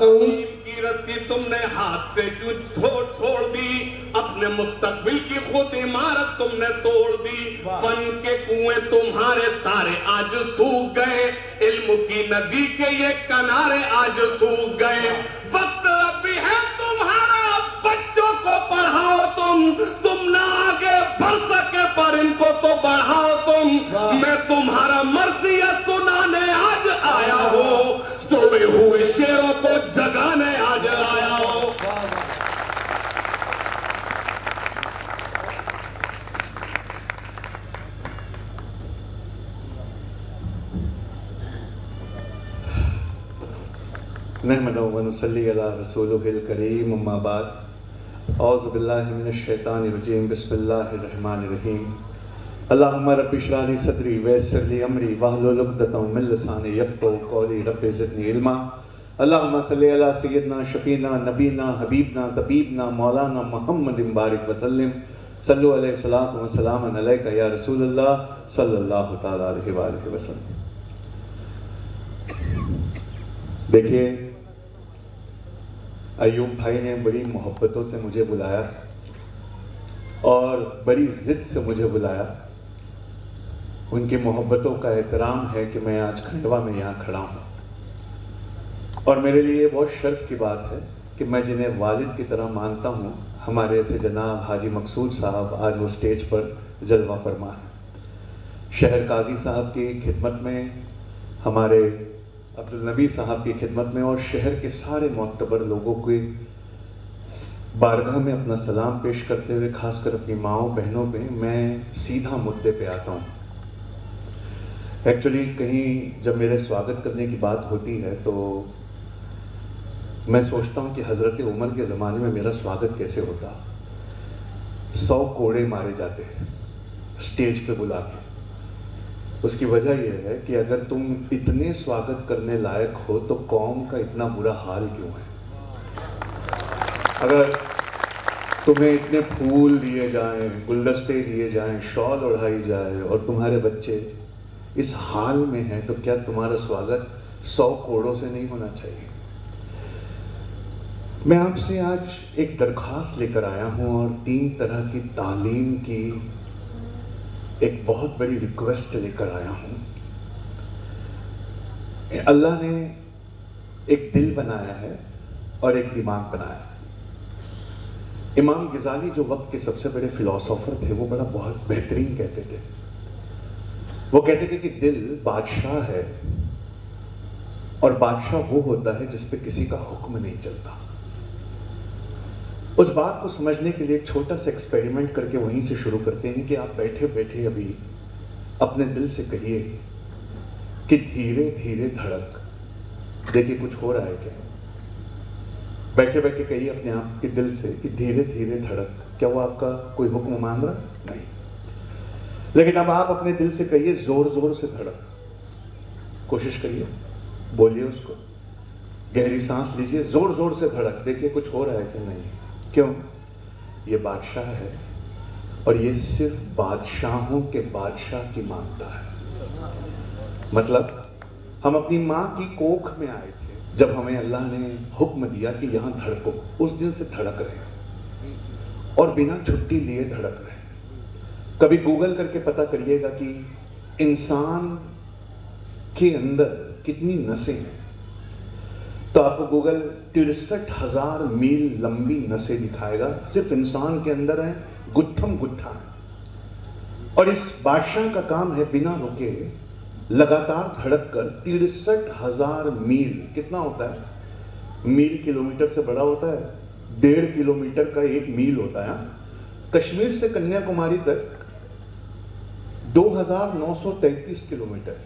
की रस्सी तुमने हाथ से क्यों छोड़ दी, अपने मुस्तकबिल की खुद इमारत तुमने तोड़ दी। फन के कुएं तुम्हारे सारे आज सूख गए, इल्म की नदी के ये किनारे आज सूख गए। वक्त अभी है तुम्हारा, बच्चों को पढ़ाओ तुम ना आगे बढ़ सके पर इनको तो बढ़ाओ तुम। मैं तुम्हारा मर्सिया सुनाने आज आया हूँ, सोए हुए शेरों को जगाने आज आया हूँ। नहमदुहु व नुसल्ली अला रसूलिहिल करीम, अम्मा बाद। औज़ु बिल्लाहि मिनश शैतानिर रजीम, बिस्मिल्लाहिर रहमानिर रहीम। अल्लाहुम्मा रब्बि इश्रह ली सदरी व यस्सिर ली अमरी वहलुल उक़दतम मिन लिसानी यफ़क़हू क़ौली, रब्बि ज़िदनी इल्मा। अल्लाहुम्मा सल्लि अला सय्यिदना शफ़ीना नबीना हबीबना तबीबना मौलाना मुहम्मदिन बारिक व सल्लिम। सल्लु अलैहि सलातु व सलामन अलैका या रसूलल्लाह सल्लल्लाहु तआला अलैहि व आलिहि वसल्लम। देखिए, अय्यूब भाई ने बड़ी मोहब्बतों से मुझे बुलाया और बड़ी ज़िद से मुझे बुलाया। उनकी मोहब्बतों का एहतराम है कि मैं आज खंडवा में यहाँ खड़ा हूँ, और मेरे लिए बहुत शर्फ की बात है कि मैं जिन्हें वालिद की तरह मानता हूँ, हमारे ऐसे जनाब हाजी मकसूद साहब आज वो स्टेज पर जलवा फरमा है। शहर काजी साहब की खिदमत में, हमारे अब्दुल नबी साहब की खिदमत में और शहर के सारे मोतबर लोगों के बारगाह में अपना सलाम पेश करते हुए, खासकर अपनी माओं बहनों पे, मैं सीधा मुद्दे पे आता हूँ। एक्चुअली कहीं जब मेरे स्वागत करने की बात होती है तो मैं सोचता हूँ कि हज़रत उमर के ज़माने में मेरा स्वागत कैसे होता। 100 कोड़े मारे जाते हैं स्टेज पे बुला के। उसकी वजह यह है कि अगर तुम इतने स्वागत करने लायक हो तो कौम का इतना बुरा हाल क्यों है। अगर तुम्हें इतने फूल दिए जाएं, गुलदस्ते दिए जाएं, शॉल ओढ़ाई जाए और तुम्हारे बच्चे इस हाल में हैं, तो क्या तुम्हारा स्वागत 100 कोड़ों से नहीं होना चाहिए। मैं आपसे आज एक दरख्वास्त लेकर आया हूँ और 3 तरह की तालीम की एक बहुत बड़ी रिक्वेस्ट लेकर आया हूँ। अल्लाह ने एक दिल बनाया है और एक दिमाग बनाया है। इमाम ग़ज़ाली जो वक्त के सबसे बड़े फिलोसोफर थे, वो बहुत बेहतरीन कहते थे। वो कहते थे कि दिल बादशाह है और बादशाह वो होता है जिस पे किसी का हुक्म नहीं चलता। उस बात को समझने के लिए एक छोटा सा एक्सपेरिमेंट करके वहीं से शुरू करते हैं कि आप बैठे बैठे अभी अपने दिल से कहिए कि धीरे धीरे धड़क। देखिए कुछ हो रहा है क्या। बैठे बैठे कहिए अपने आप के दिल से कि धीरे धीरे धड़क। क्या वो आपका कोई हुक्म मान रहा? नहीं। लेकिन अब आप अपने दिल से कहिए जोर जोर से धड़क। कोशिश करिए, बोलिए उसको, गहरी सांस लीजिए, जोर जोर से धड़क। देखिए कुछ हो रहा है कि नहीं। क्यों? ये बादशाह है और ये सिर्फ बादशाहों के बादशाह की मानता है। मतलब हम अपनी माँ की कोख में आए थे जब हमें अल्लाह ने हुक्म दिया कि यहाँ धड़को। उस दिन से धड़क रहे और बिना छुट्टी लिए धड़क रहे। कभी गूगल करके पता करिएगा कि इंसान के अंदर कितनी नसें हैं, तो आपको गूगल 63,000 मील लंबी नसें दिखाएगा। सिर्फ इंसान के अंदर है, गुत्थम गुत्था है। और इस बादशाह का काम है बिना रुके लगातार धड़क कर 63,000 मील। कितना होता है? मील किलोमीटर से बड़ा होता है। 1.5 किलोमीटर का 1 मील होता है। कश्मीर से कन्याकुमारी तक 2,933 किलोमीटर,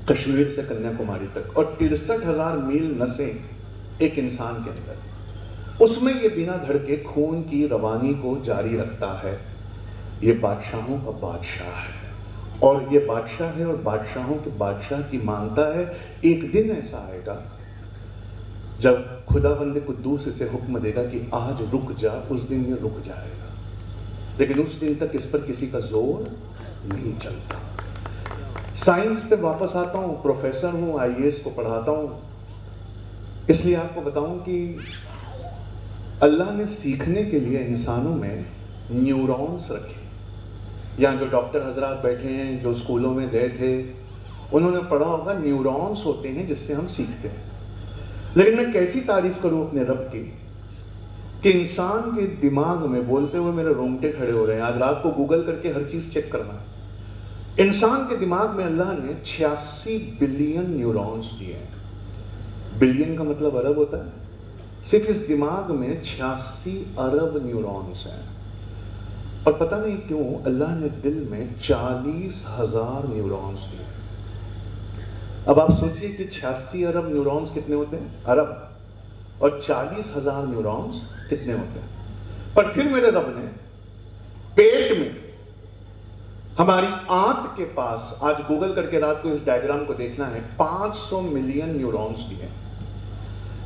कश्मीर से कन्याकुमारी तक, और 63,000 मील नसें एक इंसान के अंदर। उसमें ये बिना धड़के खून की रवानी को जारी रखता है। ये बादशाहों का बादशाह है और ये बादशाह है और बादशाहों के बादशाह की मानता है। एक दिन ऐसा आएगा जब खुदावंद कुद्दूस इसे हुक्म देगा कि आज रुक जा। उस दिन ये रुक जाएगा, लेकिन उस दिन तक इस पर किसी का जोर नहीं चलता। साइंस पे वापस आता हूँ। प्रोफेसर हूँ, IAS को पढ़ाता हूँ। इसलिए आपको बताऊं कि अल्लाह ने सीखने के लिए इंसानों में न्यूरॉन्स रखे। यहाँ जो डॉक्टर हजरात बैठे हैं, जो स्कूलों में गए थे, उन्होंने पढ़ा होगा न्यूरॉन्स होते हैं जिससे हम सीखते हैं। लेकिन मैं कैसी तारीफ करूं अपने रब की कि इंसान के दिमाग में, बोलते हुए मेरे रोंगटे खड़े हो रहे हैं, आज रात को गूगल करके हर चीज चेक करना है। इंसान के दिमाग में अल्लाह ने 86 बिलियन न्यूरॉन्स दिए हैं। बिलियन का मतलब अरब होता है। सिर्फ इस दिमाग में 86 अरब न्यूरॉन्स हैं। और पता नहीं क्यों अल्लाह ने दिल में 40,000 न्यूरॉन्स दिए। अब आप सोचिए कि 86 अरब न्यूरॉन्स कितने होते हैं, अरब, और 40,000 न्यूरॉन्स कितने होते हैं। पर फिर मेरे रब ने पेट में, हमारी आंत के पास, आज गूगल करके रात को इस डायग्राम को देखना है, 500 मिलियन न्यूरॉन्स दिए।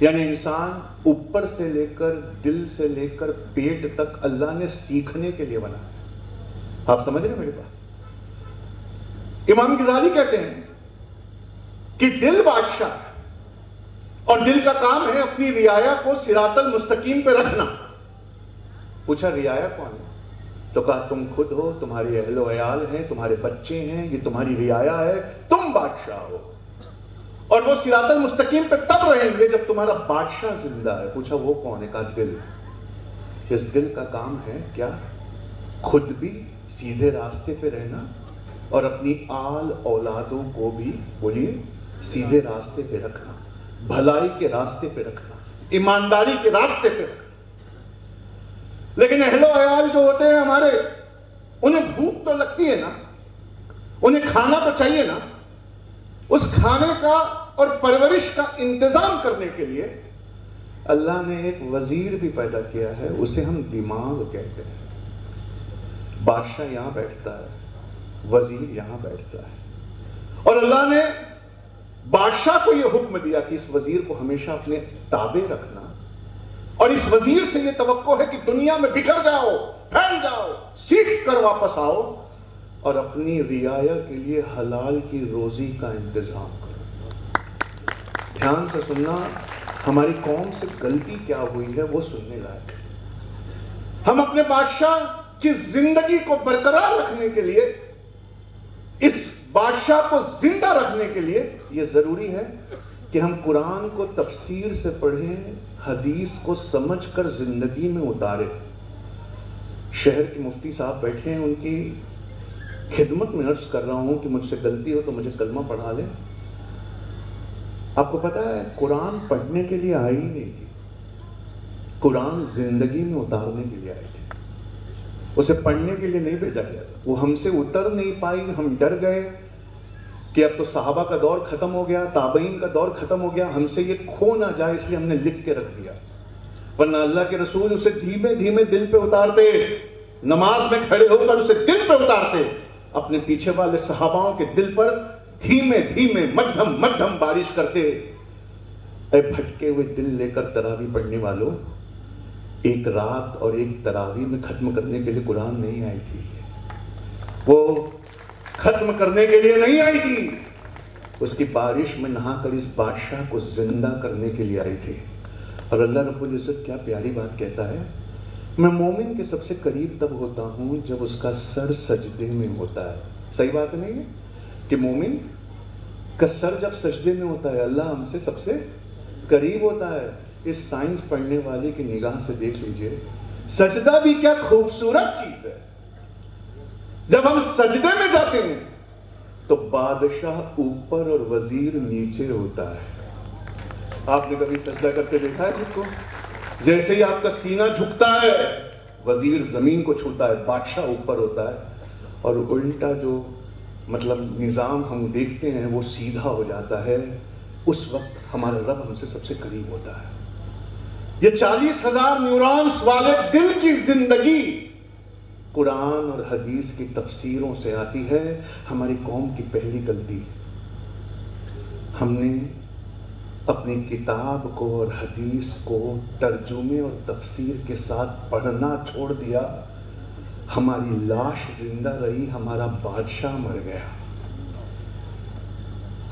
यानी इंसान ऊपर से लेकर, दिल से लेकर पेट तक अल्लाह ने सीखने के लिए बना है। आप समझ रहे हैं मेरी बात? इमाम गिजाली कहते हैं कि दिल बादशाह है और दिल का काम है अपनी रियाया को सिरातल मुस्तकीम पे रखना। पूछा रियाया कौन है? तो कहा तुम खुद हो, तुम्हारी अहलो अयाल हैं, तुम्हारे बच्चे हैं, ये तुम्हारी रियाया है, तुम बादशाह हो। और वो सिरातल मुस्तकीम पे तब रहेंगे जब तुम्हारा बादशाह जिंदा है। पूछा वो कौन है? कहा दिल। इस दिल का काम है क्या? खुद भी सीधे रास्ते पे रहना और अपनी आल औलादों को भी, बोलिए, सीधे रास्ते पे रखना, भलाई के रास्ते पे रखना, ईमानदारी के रास्ते पे रखना। लेकिन अहलो अयाल जो होते हैं हमारे, उन्हें भूख तो लगती है ना, उन्हें खाना तो चाहिए ना। उस खाने का और परवरिश का इंतजाम करने के लिए अल्लाह ने एक वजीर भी पैदा किया है, उसे हम दिमाग कहते हैं। बादशाह यहां बैठता है, वजीर यहां बैठता है। और अल्लाह ने बादशाह को यह हुक्म दिया कि इस वजीर को हमेशा अपने ताबे रखना, और इस वजीर से यह तवक्को है कि दुनिया में बिखर जाओ, फैल जाओ, सीख कर वापस आओ और अपनी रियाया के लिए हलाल की रोजी का इंतजाम करो। ध्यान से सुनना, हमारी कौम से गलती क्या हुई है वो सुनने लायक है। हम अपने बादशाह की जिंदगी को बरकरार रखने के लिए, इस बादशाह को जिंदा रखने के लिए यह जरूरी है कि हम कुरान को तफसीर से पढ़ें, हदीस को समझकर जिंदगी में उतारें। शहर के मुफ्ती साहब बैठे हैं, उनकी खिदमत में अर्ज कर रहा हूं कि मुझसे गलती हो तो मुझे कलमा पढ़ा लें। आपको पता है कुरान पढ़ने के लिए आई ही नहीं थी, कुरान जिंदगी में उतारने के लिए आई थी। उसे पढ़ने के लिए नहीं भेजा गया। वो हमसे उतर नहीं पाई, हम डर गए कि अब तो साहबा का दौर खत्म हो गया, ताबईन का दौर खत्म हो गया, हमसे ये खो ना जाए, इसलिए हमने लिख के रख दिया। वरना अल्लाह के रसूल उसे धीमे धीमे दिल पे उतारते, नमाज में खड़े होकर उसे दिल पे उतारते, अपने पीछे वाले सहाबाओं के दिल पर धीमे धीमे मध्यम मध्यम बारिश करते। ऐ भटके हुए दिल लेकर तरावी पढ़ने वालों, एक रात और एक तरावी में खत्म करने के लिए कुरान नहीं आई थी। वो खत्म करने के लिए नहीं आई थी, उसकी बारिश में नहाकर इस बादशाह को जिंदा करने के लिए आई थी। और अल्लाह रब्बुल इज्जत क्या प्यारी बात कहता है, मैं मोमिन के सबसे करीब तब होता हूं जब उसका सर सजदे में होता है। सही बात नहीं है कि मोमिन का सर जब सजदे में होता है अल्लाह हमसे सबसे करीब होता है। इस साइंस पढ़ने वाले की निगाह से देख लीजिए, सजदा भी क्या खूबसूरत चीज है। जब हम सजदे में जाते हैं तो बादशाह ऊपर और वजीर नीचे होता है। आपने कभी सजदा करके देखा है उसको? जैसे ही आपका सीना झुकता है वजीर जमीन को छूता है, बादशाह ऊपर होता है। और उल्टा जो मतलब निजाम हम देखते हैं वो सीधा हो जाता है। उस वक्त हमारा रब हमसे सबसे करीब होता है। ये 40,000 न्यूरॉन्स वाले दिल की जिंदगी कुरान और हदीस की तफसीरों से आती है। हमारी कौम की पहली गलती, हमने अपनी किताब को और हदीस को तर्जुमे और तफसीर के साथ पढ़ना छोड़ दिया। हमारी लाश जिंदा रही, हमारा बादशाह मर गया।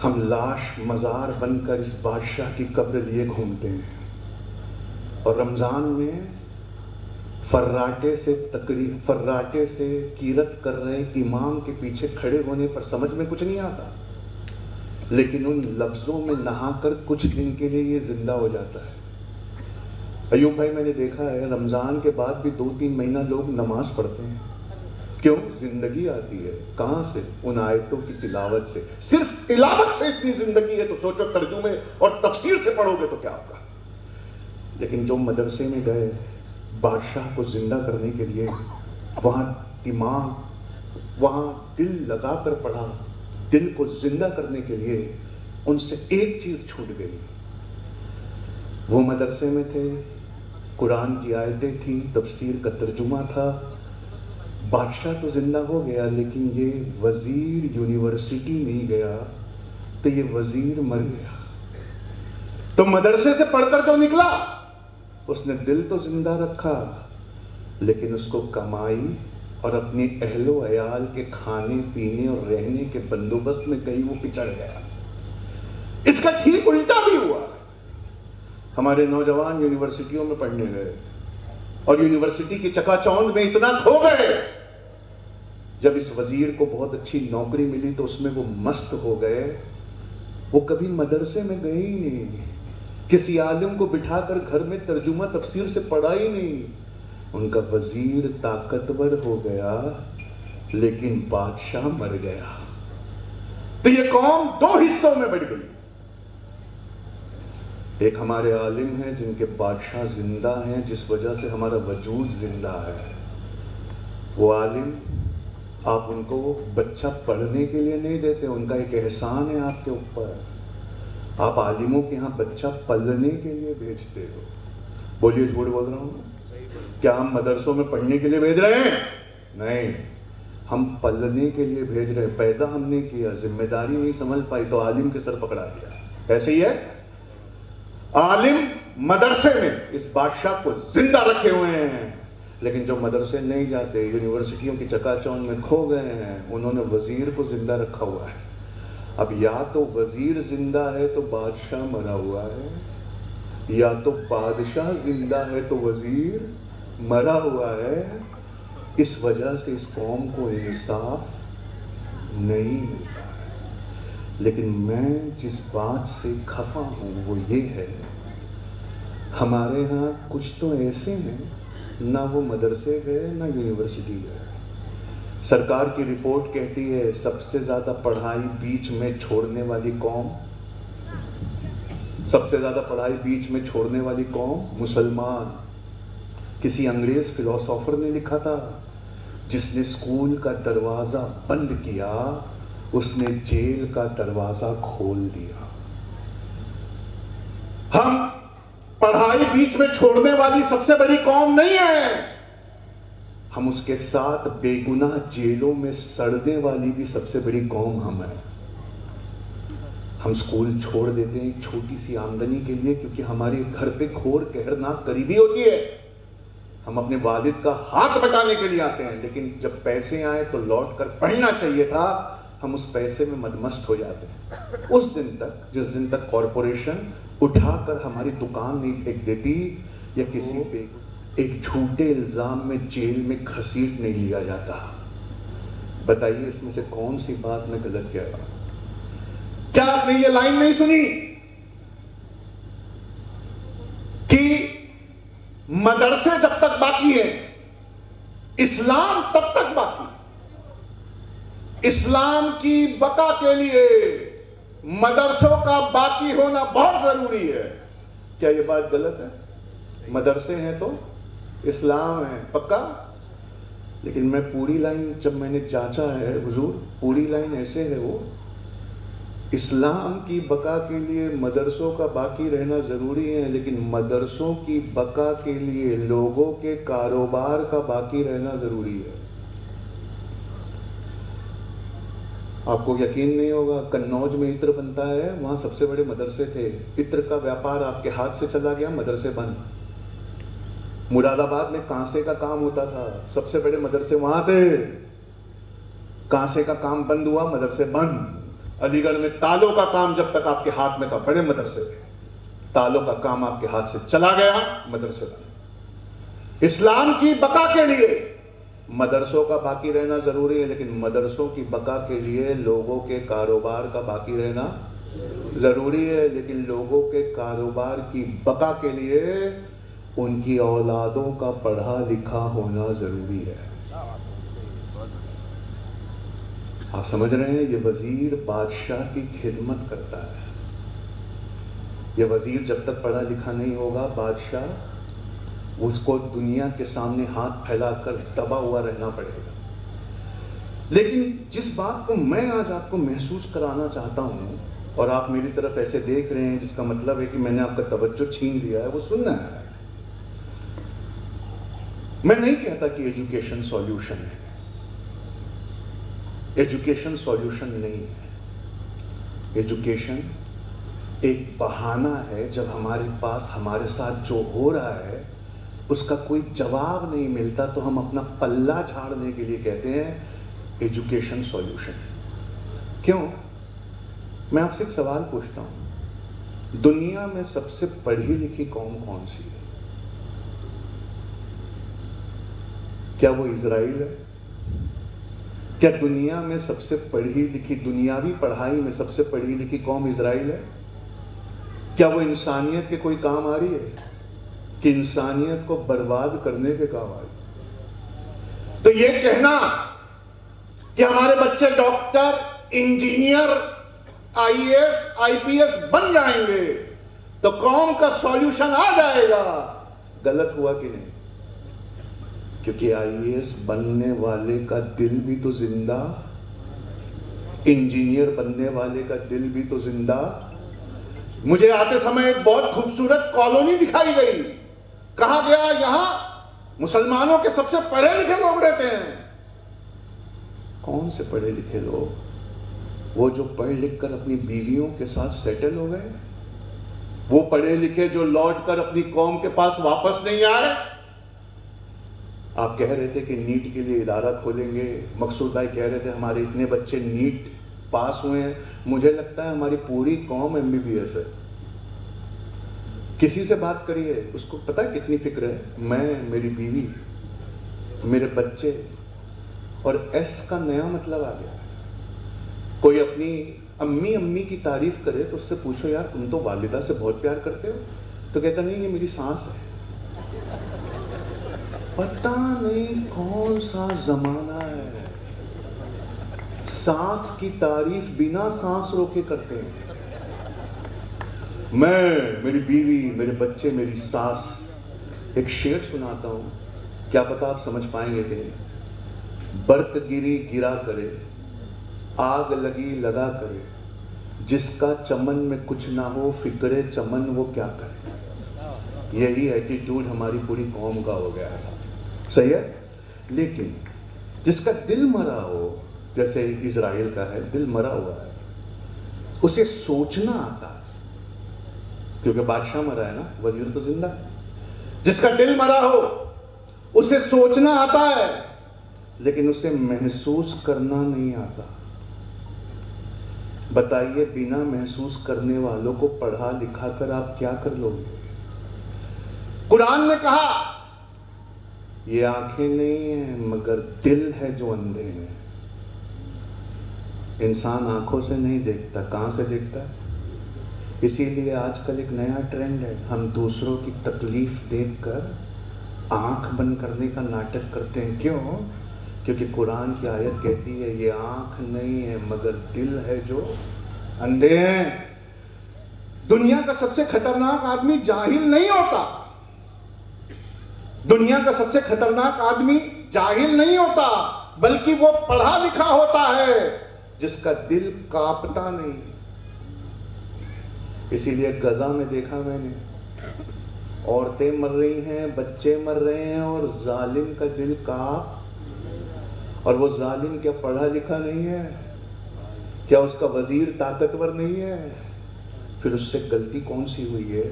हम लाश मजार बनकर इस बादशाह की कब्र लिए घूमते हैं, और रमजान में फर्राटे से कीरत कर रहे इमाम के पीछे खड़े होने पर समझ में कुछ नहीं आता, लेकिन उन लफ्जों में नहाकर कुछ दिन के लिए ये जिंदा हो जाता है। अयूब भाई, मैंने देखा है रमजान के बाद भी 2-3 महीना लोग नमाज पढ़ते हैं। क्यों? जिंदगी आती है। कहां से? उन आयतों की तिलावत से। सिर्फ तिलावत से इतनी जिंदगी है, तो सोचो तर्जुमे और तफसीर से पढ़ोगे तो क्या होगा। लेकिन जो मदरसे में गए बादशाह को जिंदा करने के लिए, वहां दिमाग, वहां दिल लगाकर पढ़ा, दिल को जिंदा करने के लिए, उनसे एक चीज छूट गई। वो मदरसे में थे, कुरान की आयतें थी, तफसीर का तर्जुमा था। बादशाह तो जिंदा हो गया, लेकिन ये वजीर यूनिवर्सिटी नहीं गया, तो ये वजीर मर गया। तो मदरसे से पढ़कर जो निकला उसने दिल तो जिंदा रखा, लेकिन उसको कमाई और अपने अहलो अयाल के खाने पीने और रहने के बंदोबस्त में कहीं वो पिछड़ गया। इसका ठीक उल्टा भी हुआ। हमारे नौजवान यूनिवर्सिटियों में पढ़ने गए और यूनिवर्सिटी की चकाचौंध में इतना खो गए, जब इस वजीर को बहुत अच्छी नौकरी मिली तो उसमें वो मस्त हो गए। वो कभी मदरसे में गए ही नहीं, किसी आलिम को बिठाकर घर में तर्जुमा तफसीर से पढ़ा ही नहीं। उनका वजीर ताकतवर हो गया, लेकिन बादशाह मर गया। तो ये कौम 2 हिस्सों में बढ़ गई। एक हमारे आलिम हैं जिनके बादशाह जिंदा हैं, जिस वजह से हमारा वजूद जिंदा है। वो आलिम, आप उनको बच्चा पढ़ने के लिए नहीं देते, उनका एक एहसान है आपके ऊपर। आप आलिमों के यहाँ बच्चा पलने के लिए भेजते हो। बोलिए, झूठ बोल रहा हूँ? क्या हम मदरसों में पढ़ने के लिए भेज रहे हैं? नहीं, हम पलने के लिए भेज रहे हैं। पैदा हमने किया, जिम्मेदारी नहीं समझ पाई तो आलिम के सर पकड़ा दिया। ऐसे ही है, आलिम मदरसे में इस बादशाह को जिंदा रखे हुए हैं, लेकिन जो मदरसे नहीं जाते, यूनिवर्सिटियों की चकाचौंध में खो गए हैं, उन्होंने वजीर को जिंदा रखा हुआ है। अब या तो वजीर जिंदा है तो बादशाह मरा हुआ है, या तो बादशाह जिंदा है तो वजीर मरा हुआ है। इस वजह से इस कौम को इंसाफ नहीं मिलता है। लेकिन मैं जिस बात से खफा हूं वो ये है, हमारे यहाँ कुछ तो ऐसे हैं, ना वो मदरसे गए ना यूनिवर्सिटी गए। सरकार की रिपोर्ट कहती है सबसे ज्यादा पढ़ाई बीच में छोड़ने वाली कौम, सबसे ज्यादा पढ़ाई बीच में छोड़ने वाली कौम मुसलमान। किसी अंग्रेज फिलोसोफर ने लिखा था, जिसने स्कूल का दरवाजा बंद किया उसने जेल का दरवाजा खोल दिया। हम पढ़ाई बीच में छोड़ने वाली सबसे बड़ी कौम नहीं है, हम उसके साथ बेगुनाह जेलों में सड़ने वाली भी सबसे बड़ी कौम हम है। हम स्कूल छोड़ देते हैं एक छोटी सी आमदनी के लिए, क्योंकि हमारे घर पे घोर कहरनाक करीबी होती है। हम अपने वालिद का हाथ बटाने के लिए आते हैं, लेकिन जब पैसे आए तो लौट कर पढ़ना चाहिए था, हम उस पैसे में मदमस्त हो जाते हैं उस दिन तक, जिस दिन तक कॉरपोरेशन उठाकर हमारी दुकान नहीं फेंक देती या किसी पे एक झूठे इल्जाम में जेल में घसीट नहीं लिया जाता। बताइए इसमें से कौन सी बात मैं गलत कह रहा हूं? क्या आपने ये लाइन नहीं सुनी कि मदरसे जब तक बाकी है इस्लाम तब तक बाकी। इस्लाम की बका के लिए मदरसों का बाकी होना बहुत जरूरी है। क्या ये बात गलत है? मदरसे हैं तो इस्लाम है पक्का। लेकिन मैं पूरी लाइन जब मैंने जांचा है हुजूर, पूरी लाइन ऐसे है, वो इस्लाम की बका के लिए मदरसों का बाकी रहना जरूरी है, लेकिन मदरसों की बका के लिए लोगों के कारोबार का बाकी रहना जरूरी है। आपको यकीन नहीं होगा, कन्नौज में इत्र बनता है, वहां सबसे बड़े मदरसे थे। इत्र का व्यापार आपके हाथ से चला गया, मदरसे बंद। मुरादाबाद में कांसे का काम होता था, सबसे बड़े मदरसे वहां थे, कांसे का काम बंद हुआ, मदरसे बंद। अलीगढ़ में तालों का काम जब तक आपके हाथ में था, बड़े मदरसे थे, तालों का काम आपके हाथ से चला गया, मदरसे बने। इस्लाम की बका के लिए मदरसों का बाकी रहना जरूरी है, लेकिन मदरसों की बका के लिए लोगों के कारोबार का बाकी रहना जरूरी है। लेकिन लोगों के कारोबार की बका के लिए उनकी औलादों का पढ़ा लिखा होना जरूरी है। आप समझ रहे हैं, ये वजीर बादशाह की खिदमत करता है। ये वजीर जब तक पढ़ा लिखा नहीं होगा, बादशाह उसको दुनिया के सामने हाथ फैलाकर दबा हुआ रहना पड़ेगा। लेकिन जिस बात को मैं आज आपको महसूस कराना चाहता हूं, और आप मेरी तरफ ऐसे देख रहे हैं, जिसका मतलब है कि मैंने आपका तवज्जो छीन लिया है, वो सुनना है। मैं नहीं कहता कि एजुकेशन सॉल्यूशन है, एजुकेशन सॉल्यूशन नहीं है। एजुकेशन एक बहाना है, जब हमारे पास हमारे साथ जो हो रहा है उसका कोई जवाब नहीं मिलता तो हम अपना पल्ला झाड़ने के लिए कहते हैं एजुकेशन सॉल्यूशन। क्यों? मैं आपसे एक सवाल पूछता हूं, दुनिया में सबसे पढ़ी लिखी कौम कौन सी है? क्या वो इजराइल है? क्या दुनिया में सबसे पढ़ी लिखी, दुनियावी पढ़ाई में सबसे पढ़ी लिखी कौम इजराइल है? क्या वो इंसानियत के कोई काम आ रही है कि इंसानियत को बर्बाद करने के काम आ रही है? तो ये कहना कि हमारे बच्चे डॉक्टर, इंजीनियर, आईएएस, आईपीएस बन जाएंगे तो कौम का सॉल्यूशन आ जाएगा, गलत हुआ कि नहीं? क्योंकि आईएएस बनने वाले का दिल भी तो जिंदा, इंजीनियर बनने वाले का दिल भी तो जिंदा। मुझे आते समय एक बहुत खूबसूरत कॉलोनी दिखाई गई। कहा गया यहां मुसलमानों के सबसे पढ़े लिखे लोग रहते हैं। कौन से पढ़े लिखे लोग? वो जो पढ़ लिख कर अपनी बीवियों के साथ सेटल हो गए, वो पढ़े लिखे जो लौट कर अपनी कौम के पास वापस नहीं आए। आप कह रहे थे कि नीट के लिए इदारा खोलेंगे, मकसूद भाई कह रहे थे हमारे इतने बच्चे नीट पास हुए हैं। मुझे लगता है हमारी पूरी कौम एमबीबीएस है। किसी से बात करिए, उसको पता है कितनी फिक्र है? मैं, मेरी बीवी, मेरे बच्चे, और एस का नया मतलब आ गया। कोई अपनी अम्मी अम्मी की तारीफ करे तो उससे पूछो यार तुम तो वालिदा से बहुत प्यार करते हो, तो कहता नहीं ये मेरी सांस है। पता नहीं कौन सा जमाना है, सांस की तारीफ बिना सांस रोके करते हैं। मैं, मेरी बीवी, मेरे बच्चे, मेरी सास। एक शेर सुनाता हूं, क्या पता आप समझ पाएंगे कि नहीं। बर्क गिरी गिरा करे, आग लगी लगा करे, जिसका चमन में कुछ ना हो फिक्रे चमन वो क्या करे। यही एटीट्यूड हमारी पूरी कौम का हो गया है। सही है? लेकिन जिसका दिल मरा हो, जैसे इजराइल का है, दिल मरा हुआ है, उसे सोचना आता है। क्योंकि बादशाह मरा है ना, वजीर तो जिंदा है। जिसका दिल मरा हो उसे सोचना आता है, लेकिन उसे महसूस करना नहीं आता। बताइए, बिना महसूस करने वालों को पढ़ा लिखा कर आप क्या कर लोगे? कुरान ने कहा ये आंखें नहीं है मगर दिल है जो अंधे हैं। इंसान आंखों से नहीं देखता, कहां से देखता है? इसीलिए आजकल एक नया ट्रेंड है, हम दूसरों की तकलीफ देखकर आंख बंद करने का नाटक करते हैं। क्यों? क्योंकि कुरान की आयत कहती है ये आंख नहीं है मगर दिल है जो अंधे हैं। दुनिया का सबसे खतरनाक आदमी जाहिल नहीं होता। दुनिया का सबसे खतरनाक आदमी जाहिल नहीं होता, बल्कि वो पढ़ा लिखा होता है जिसका दिल कांपता नहीं। इसीलिए गजा में देखा मैंने, औरतें मर रही हैं, बच्चे मर रहे हैं और जालिम का दिल कांप। और वो जालिम क्या पढ़ा लिखा नहीं है? क्या उसका वजीर ताकतवर नहीं है? फिर उससे गलती कौन सी हुई है?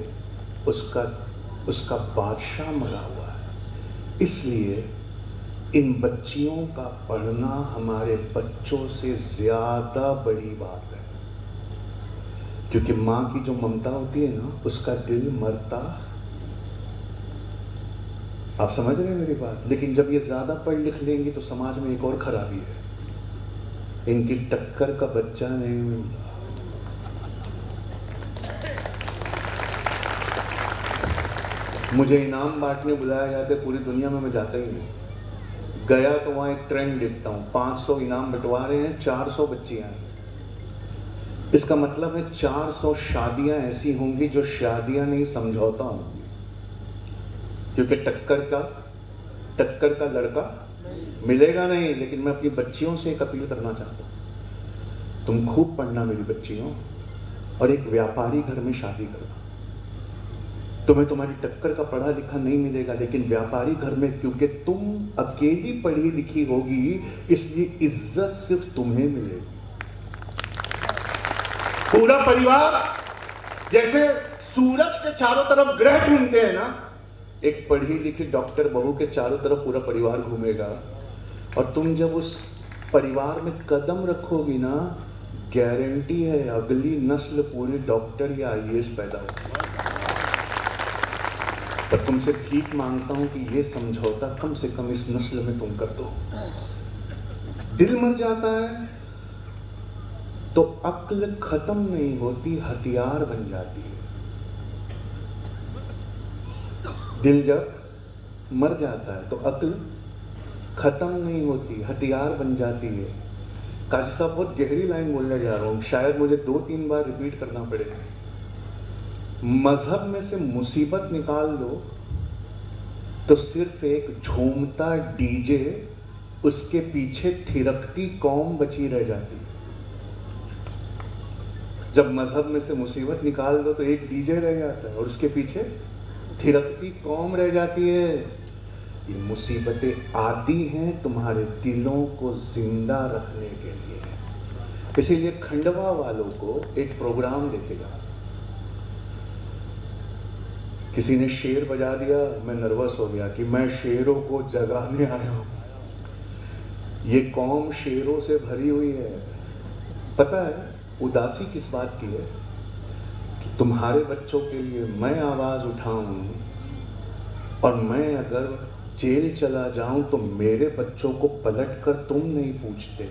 उसका बादशाह मरा हुआ है। इसलिए इन बच्चियों का पढ़ना हमारे बच्चों से ज्यादा बड़ी बात है। क्योंकि माँ की जो ममता होती है ना, उसका दिल मरता। आप समझ रहे हैं मेरी बात? लेकिन जब ये ज्यादा पढ़ लिख लेंगी तो समाज में एक और खराबी है, इनकी टक्कर का बच्चा नहीं मिलता। मुझे इनाम बांटने बुलाया जाता है पूरी दुनिया में, मैं जाता ही नहीं। गया तो वहां एक ट्रेंड देखता हूं, 500 इनाम बंटवा रहे हैं, 400 बच्चियां हैं। इसका मतलब है 400 शादियां ऐसी होंगी जो शादियां नहीं, समझौता होंगी। क्योंकि टक्कर का लड़का मिलेगा नहीं। लेकिन मैं अपनी बच्चियों से एक अपील करना चाहता हूं, तुम खूब पढ़ना मेरी बच्चियों, और एक व्यापारी घर में शादी करना। तुम्हें तुम्हारी टक्कर का पढ़ा लिखा नहीं मिलेगा, लेकिन व्यापारी घर में, क्योंकि तुम अकेली पढ़ी लिखी होगी, इसलिए इज्जत सिर्फ तुम्हें मिलेगी। पूरा परिवार जैसे सूरज के चारों तरफ ग्रह घूमते हैं ना, एक पढ़ी लिखी डॉक्टर बहू के चारों तरफ पूरा परिवार घूमेगा। और तुम जब उस परिवार में कदम रखोगी ना, गारंटी है अगली नस्ल पूरी डॉक्टर या आईएएस पैदा होगी। पर तुमसे भीख मांगता हूं कि ये समझौता कम से कम इस नस्ल में तुम कर दो। दिल मर जाता है तो अक्ल खत्म नहीं होती, हथियार बन जाती है। दिल जब मर जाता है तो अक्ल खत्म नहीं होती, हथियार बन जाती है। काजी साहब, बहुत गहरी लाइन बोलने जा रहा हूं, शायद मुझे 2-3 बार रिपीट करना पड़ेगा। मजहब में से मुसीबत निकाल दो तो सिर्फ एक झूमता डीजे, उसके पीछे थिरकती कौम बची रह जाती है। जब मजहब में से मुसीबत निकाल दो तो एक डीजे रह जाता है और उसके पीछे थिरकती कौम रह जाती है। ये मुसीबतें आती हैं तुम्हारे दिलों को जिंदा रखने के लिए। इसीलिए खंडवा वालों को एक प्रोग्राम देखेगा। किसी ने शेर बजा दिया, मैं नर्वस हो गया कि मैं शेरों को जगाने आया हूं। ये कौम शेरों से भरी हुई है। पता है उदासी किस बात की है? कि तुम्हारे बच्चों के लिए मैं आवाज उठाऊं, और मैं अगर जेल चला जाऊं तो मेरे बच्चों को पलटकर तुम नहीं पूछते।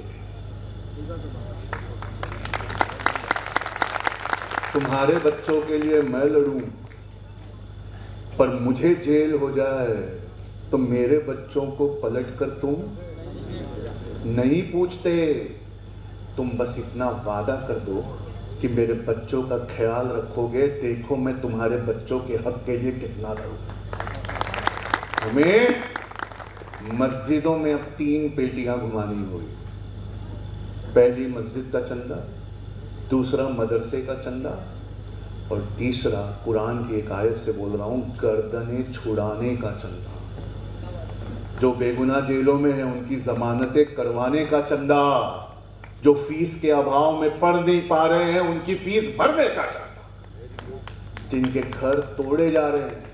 तुम्हारे बच्चों के लिए मैं लड़ूं, पर मुझे जेल हो जाए तो मेरे बच्चों को पलटकर तुम नहीं पूछते। तुम बस इतना वादा कर दो कि मेरे बच्चों का ख्याल रखोगे, देखो मैं तुम्हारे बच्चों के हक के लिए कितना लड़ूं। हमें मस्जिदों में अब 3 पेटियां घुमानी होगी। पहली मस्जिद का चंदा, दूसरा मदरसे का चंदा, और तीसरा कुरान की एक आयत से बोल रहा हूं, गर्दनें छुड़ाने का चंदा। जो बेगुनाह जेलों में है उनकी जमानतें करवाने का चंदा। जो फीस के अभाव में पढ़ नहीं पा रहे हैं उनकी फीस भरने का चंदा। जिनके घर तोड़े जा रहे हैं।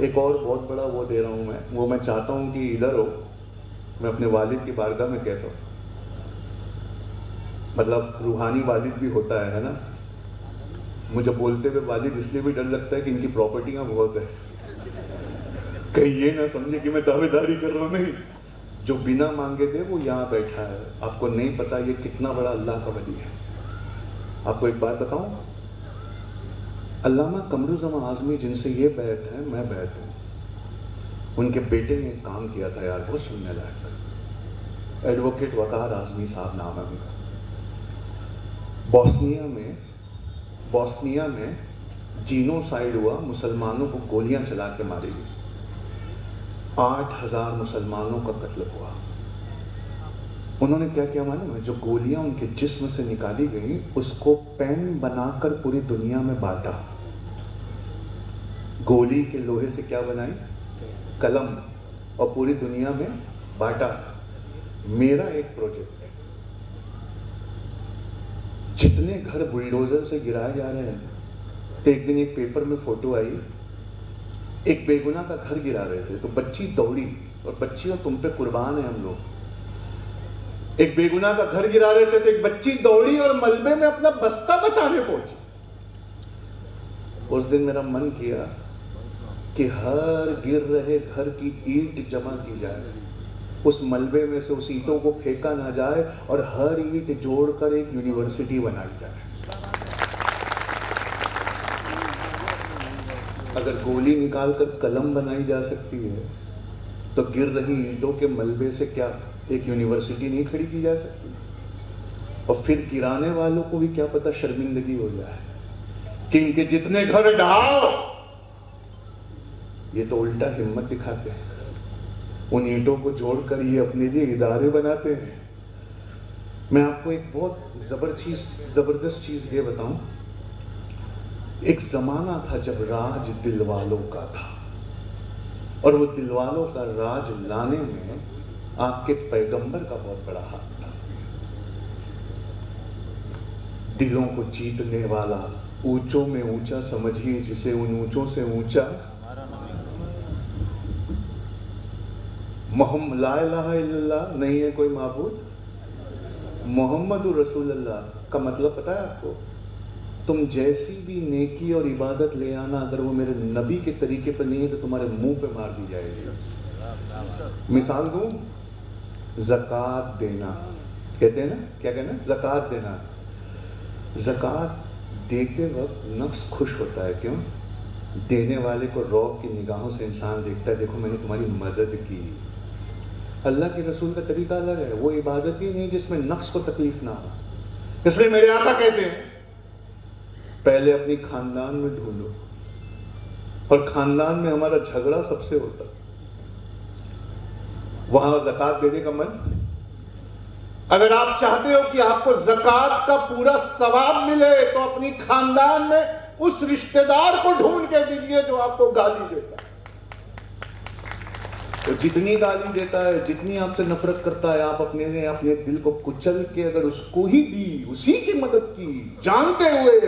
एक और बहुत बड़ा वो दे रहा हूं वो मैं चाहता हूं कि इधर हो, मैं अपने वालिद की बारगाह में कहता हूं, मतलब रूहानी वालिद भी होता है ना। मुझे बोलते हुए वालिद इसलिए भी डर लगता है कि इनकी प्रॉपर्टियां बहुत है, कहीं ये ना समझे कि मैं दावेदारी कर रहा हूं। नहीं, जो बिना मांगे थे वो यहाँ बैठा है। आपको नहीं पता ये कितना बड़ा अल्लाह का वली है। आपको एक बात बताऊं, अल्लामा कमरुज़्ज़मान आज़मी जिनसे ये बैत है, मैं बैत हूं। उनके बेटे ने एक काम किया था यार, बहुत सुनने लायक। एडवोकेट वकार आज़मी साहब नाम है उनका। बॉस्निया में जीनोसाइड हुआ, मुसलमानों को गोलियां चला के मारी गई। 8000 मुसलमानों का कत्ल हुआ। उन्होंने क्या किया मालूम है? जो गोलियां उनके जिस्म से निकाली गई उसको पेन बनाकर पूरी दुनिया में बांटा। गोली के लोहे से क्या बनाई? कलम, और पूरी दुनिया में बांटा। मेरा एक प्रोजेक्ट है, जितने घर बुलडोजर से गिराए जा रहे हैं, तो एक दिन एक पेपर में फोटो आई, एक बेगुनाह का घर गिरा रहे थे, तो बच्ची दौड़ी, और बच्चियों तुम पे कुर्बान है हम लोग। एक बेगुनाह का घर गिरा रहे थे तो एक बच्ची दौड़ी और मलबे में अपना बस्ता बचाने पहुंची। उस दिन मेरा मन किया कि हर गिर रहे घर की ईंट जमा की जाए, उस मलबे में से उस ईंटों को फेंका ना जाए और हर ईंट जोड़कर एक यूनिवर्सिटी बनाई जाए। अगर गोली निकालकर कलम बनाई जा सकती है तो गिर रही ईंटों के मलबे से क्या एक यूनिवर्सिटी नहीं खड़ी की जा सकती? और फिर गिराने वालों को भी क्या पता शर्मिंदगी हो जाए कि इनके जितने घर ढाओ। ये तो उल्टा हिम्मत दिखाते हैं, उन ईंटों को जोड़कर ये अपने लिए इदारे बनाते हैं। मैं आपको एक बहुत जबरदस्त चीज ये बताऊं, एक जमाना था जब राज दिलवालों का था, और वो दिलवालों का राज लाने में आपके पैगंबर का बहुत बड़ा हाथ था। दिलों को जीतने वाला, ऊंचों में ऊंचा समझिए जिसे, उन ऊंचों से ऊंचा मोहम्मद, ला इलाहा इल्लल्लाह नहीं है कोई माबूद, मोहम्मदुर रसूलुल्लाह का मतलब पता है आपको? तुम जैसी भी नेकी और इबादत ले आना, अगर वो मेरे नबी के तरीके पर नहीं है तो तुम्हारे मुंह पे मार दी जाएगी। मिसाल दूं, ज़कात देना, कहते हैं ना, क्या कहना, ज़कात देना। ज़कात देते वक्त नफ्स खुश होता है, क्यों? देने वाले को रौब की निगाहों से इंसान देखता है, देखो मैंने तुम्हारी मदद की। अल्लाह के रसूल का तरीका अलग है, वो इबादत ही नहीं जिसमें नफ्स को तकलीफ ना हो। इसलिए मेरे आका कहते हैं पहले अपनी खानदान में ढूंढो, और खानदान में हमारा झगड़ा सबसे होता है, वहां ज़कात देने का मन। अगर आप चाहते हो कि आपको ज़कात का पूरा सवाब मिले तो अपनी खानदान में उस रिश्तेदार को ढूंढ के दीजिए जो आपको गाली देता है। तो जितनी गाली देता है, जितनी आपसे नफरत करता है, आप अपने दिल को कुचल के अगर उसको ही दी, उसी की मदद की, जानते हुए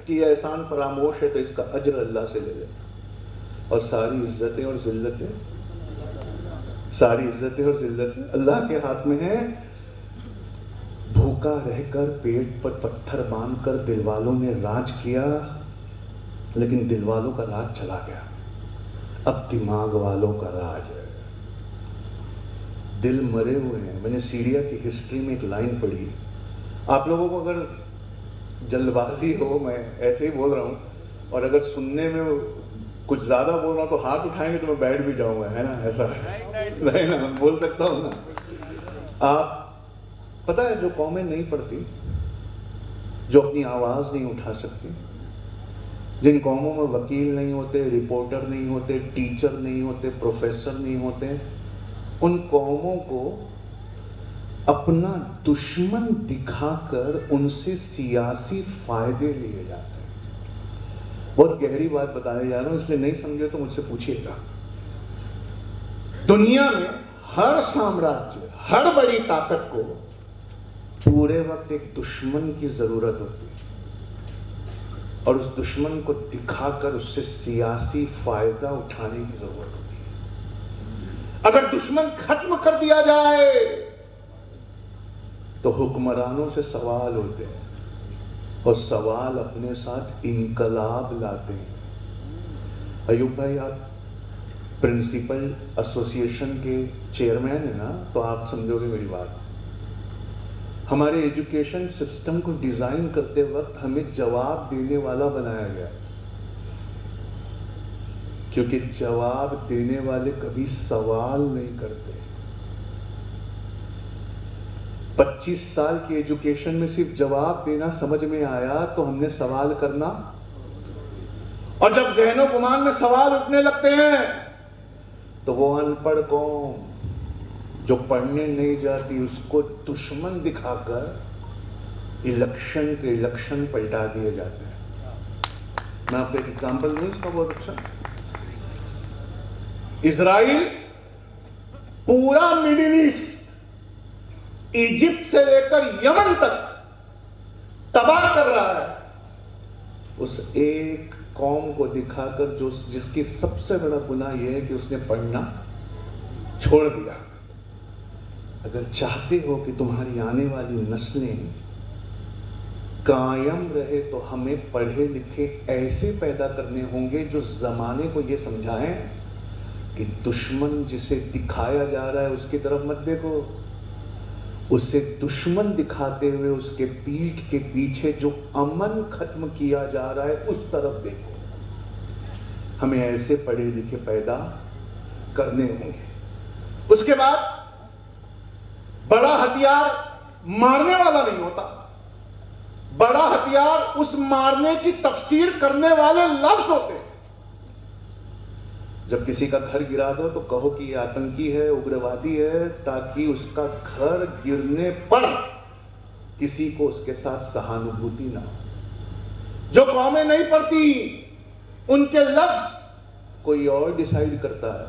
कि यह एहसान फरामोश है, तो इसका अज्र अल्लाह से ले ले। और सारी इज्जतें और जिल्लतें अल्लाह के हाथ में है। भूखा रहकर पेट पर पत्थर बांधकर दिलवालों ने राज किया, लेकिन दिलवालों का राज चला गया। अब दिमाग वालों का राज है। दिल मरे हुए हैं। मैंने सीरिया की हिस्ट्री में एक लाइन पढ़ी, आप लोगों को अगर जल्दबाजी हो, मैं ऐसे ही बोल रहा हूँ, और अगर सुनने में कुछ ज्यादा बोल रहा हूँ तो हाथ उठाएंगे तो मैं बैठ भी जाऊंगा, है ना? ऐसा नहीं ना, बोल सकता हूँ ना। आप पता है, जो कौमें नहीं पढ़ती, जो अपनी आवाज नहीं उठा सकती, जिन कौमों में वकील नहीं होते, रिपोर्टर नहीं होते, टीचर नहीं होते, प्रोफेसर नहीं होते, उन कौमों को अपना दुश्मन दिखाकर उनसे सियासी फायदे लिए जाते हैं। बहुत गहरी बात बताने जा रहा हूं, इसलिए नहीं समझे तो मुझसे पूछिएगा। दुनिया में हर साम्राज्य, हर बड़ी ताकत को पूरे वक्त एक दुश्मन की जरूरत होती है, और उस दुश्मन को दिखाकर उससे सियासी फायदा उठाने की जरूरत होती है। अगर दुश्मन खत्म कर दिया जाए तो हुक्मरानों से सवाल होते हैं, और सवाल अपने साथ इनकलाब लाते हैं। अयूब भाई, आप प्रिंसिपल एसोसिएशन के चेयरमैन है ना, तो आप समझोगे मेरी बात। हमारे एजुकेशन सिस्टम को डिजाइन करते वक्त हमें जवाब देने वाला बनाया गया, क्योंकि जवाब देने वाले कभी सवाल नहीं करते। 25 साल की एजुकेशन में सिर्फ जवाब देना समझ में आया तो हमने सवाल करना, और जब ज़हनो गुमान में सवाल उठने लगते हैं तो वो अनपढ़ कौम जो पढ़ने नहीं जाती उसको दुश्मन दिखाकर इलेक्शन पलटा दिए जाते हैं। मैं आपको एक एग्जांपल दूं इसका बहुत अच्छा। इजराइल पूरा मिडिल ईस्ट, इजिप्ट से लेकर यमन तक तबाह कर रहा है, उस एक कौम को दिखाकर जो जिसकी सबसे बड़ा गुनाह यह है कि उसने पढ़ना छोड़ दिया। अगर चाहते हो कि तुम्हारी आने वाली नस्लें कायम रहे तो हमें पढ़े लिखे ऐसे पैदा करने होंगे जो जमाने को ये समझाएं कि दुश्मन जिसे दिखाया जा रहा है उसकी तरफ मत देखो, उसे दुश्मन दिखाते हुए उसके पीठ के पीछे जो अमन खत्म किया जा रहा है उस तरफ देखो। हमें ऐसे पढ़े लिखे पैदा करने होंगे। उसके बाद बड़ा हथियार मारने वाला नहीं होता, बड़ा हथियार उस मारने की तफसीर करने वाले लफ्ज होते हैं। जब किसी का घर गिरा दो तो कहो कि ये आतंकी है, उग्रवादी है, ताकि उसका घर गिरने पर किसी को उसके साथ सहानुभूति ना हो। जो कौमें नहीं पढ़ती उनके लफ्ज कोई और डिसाइड करता है,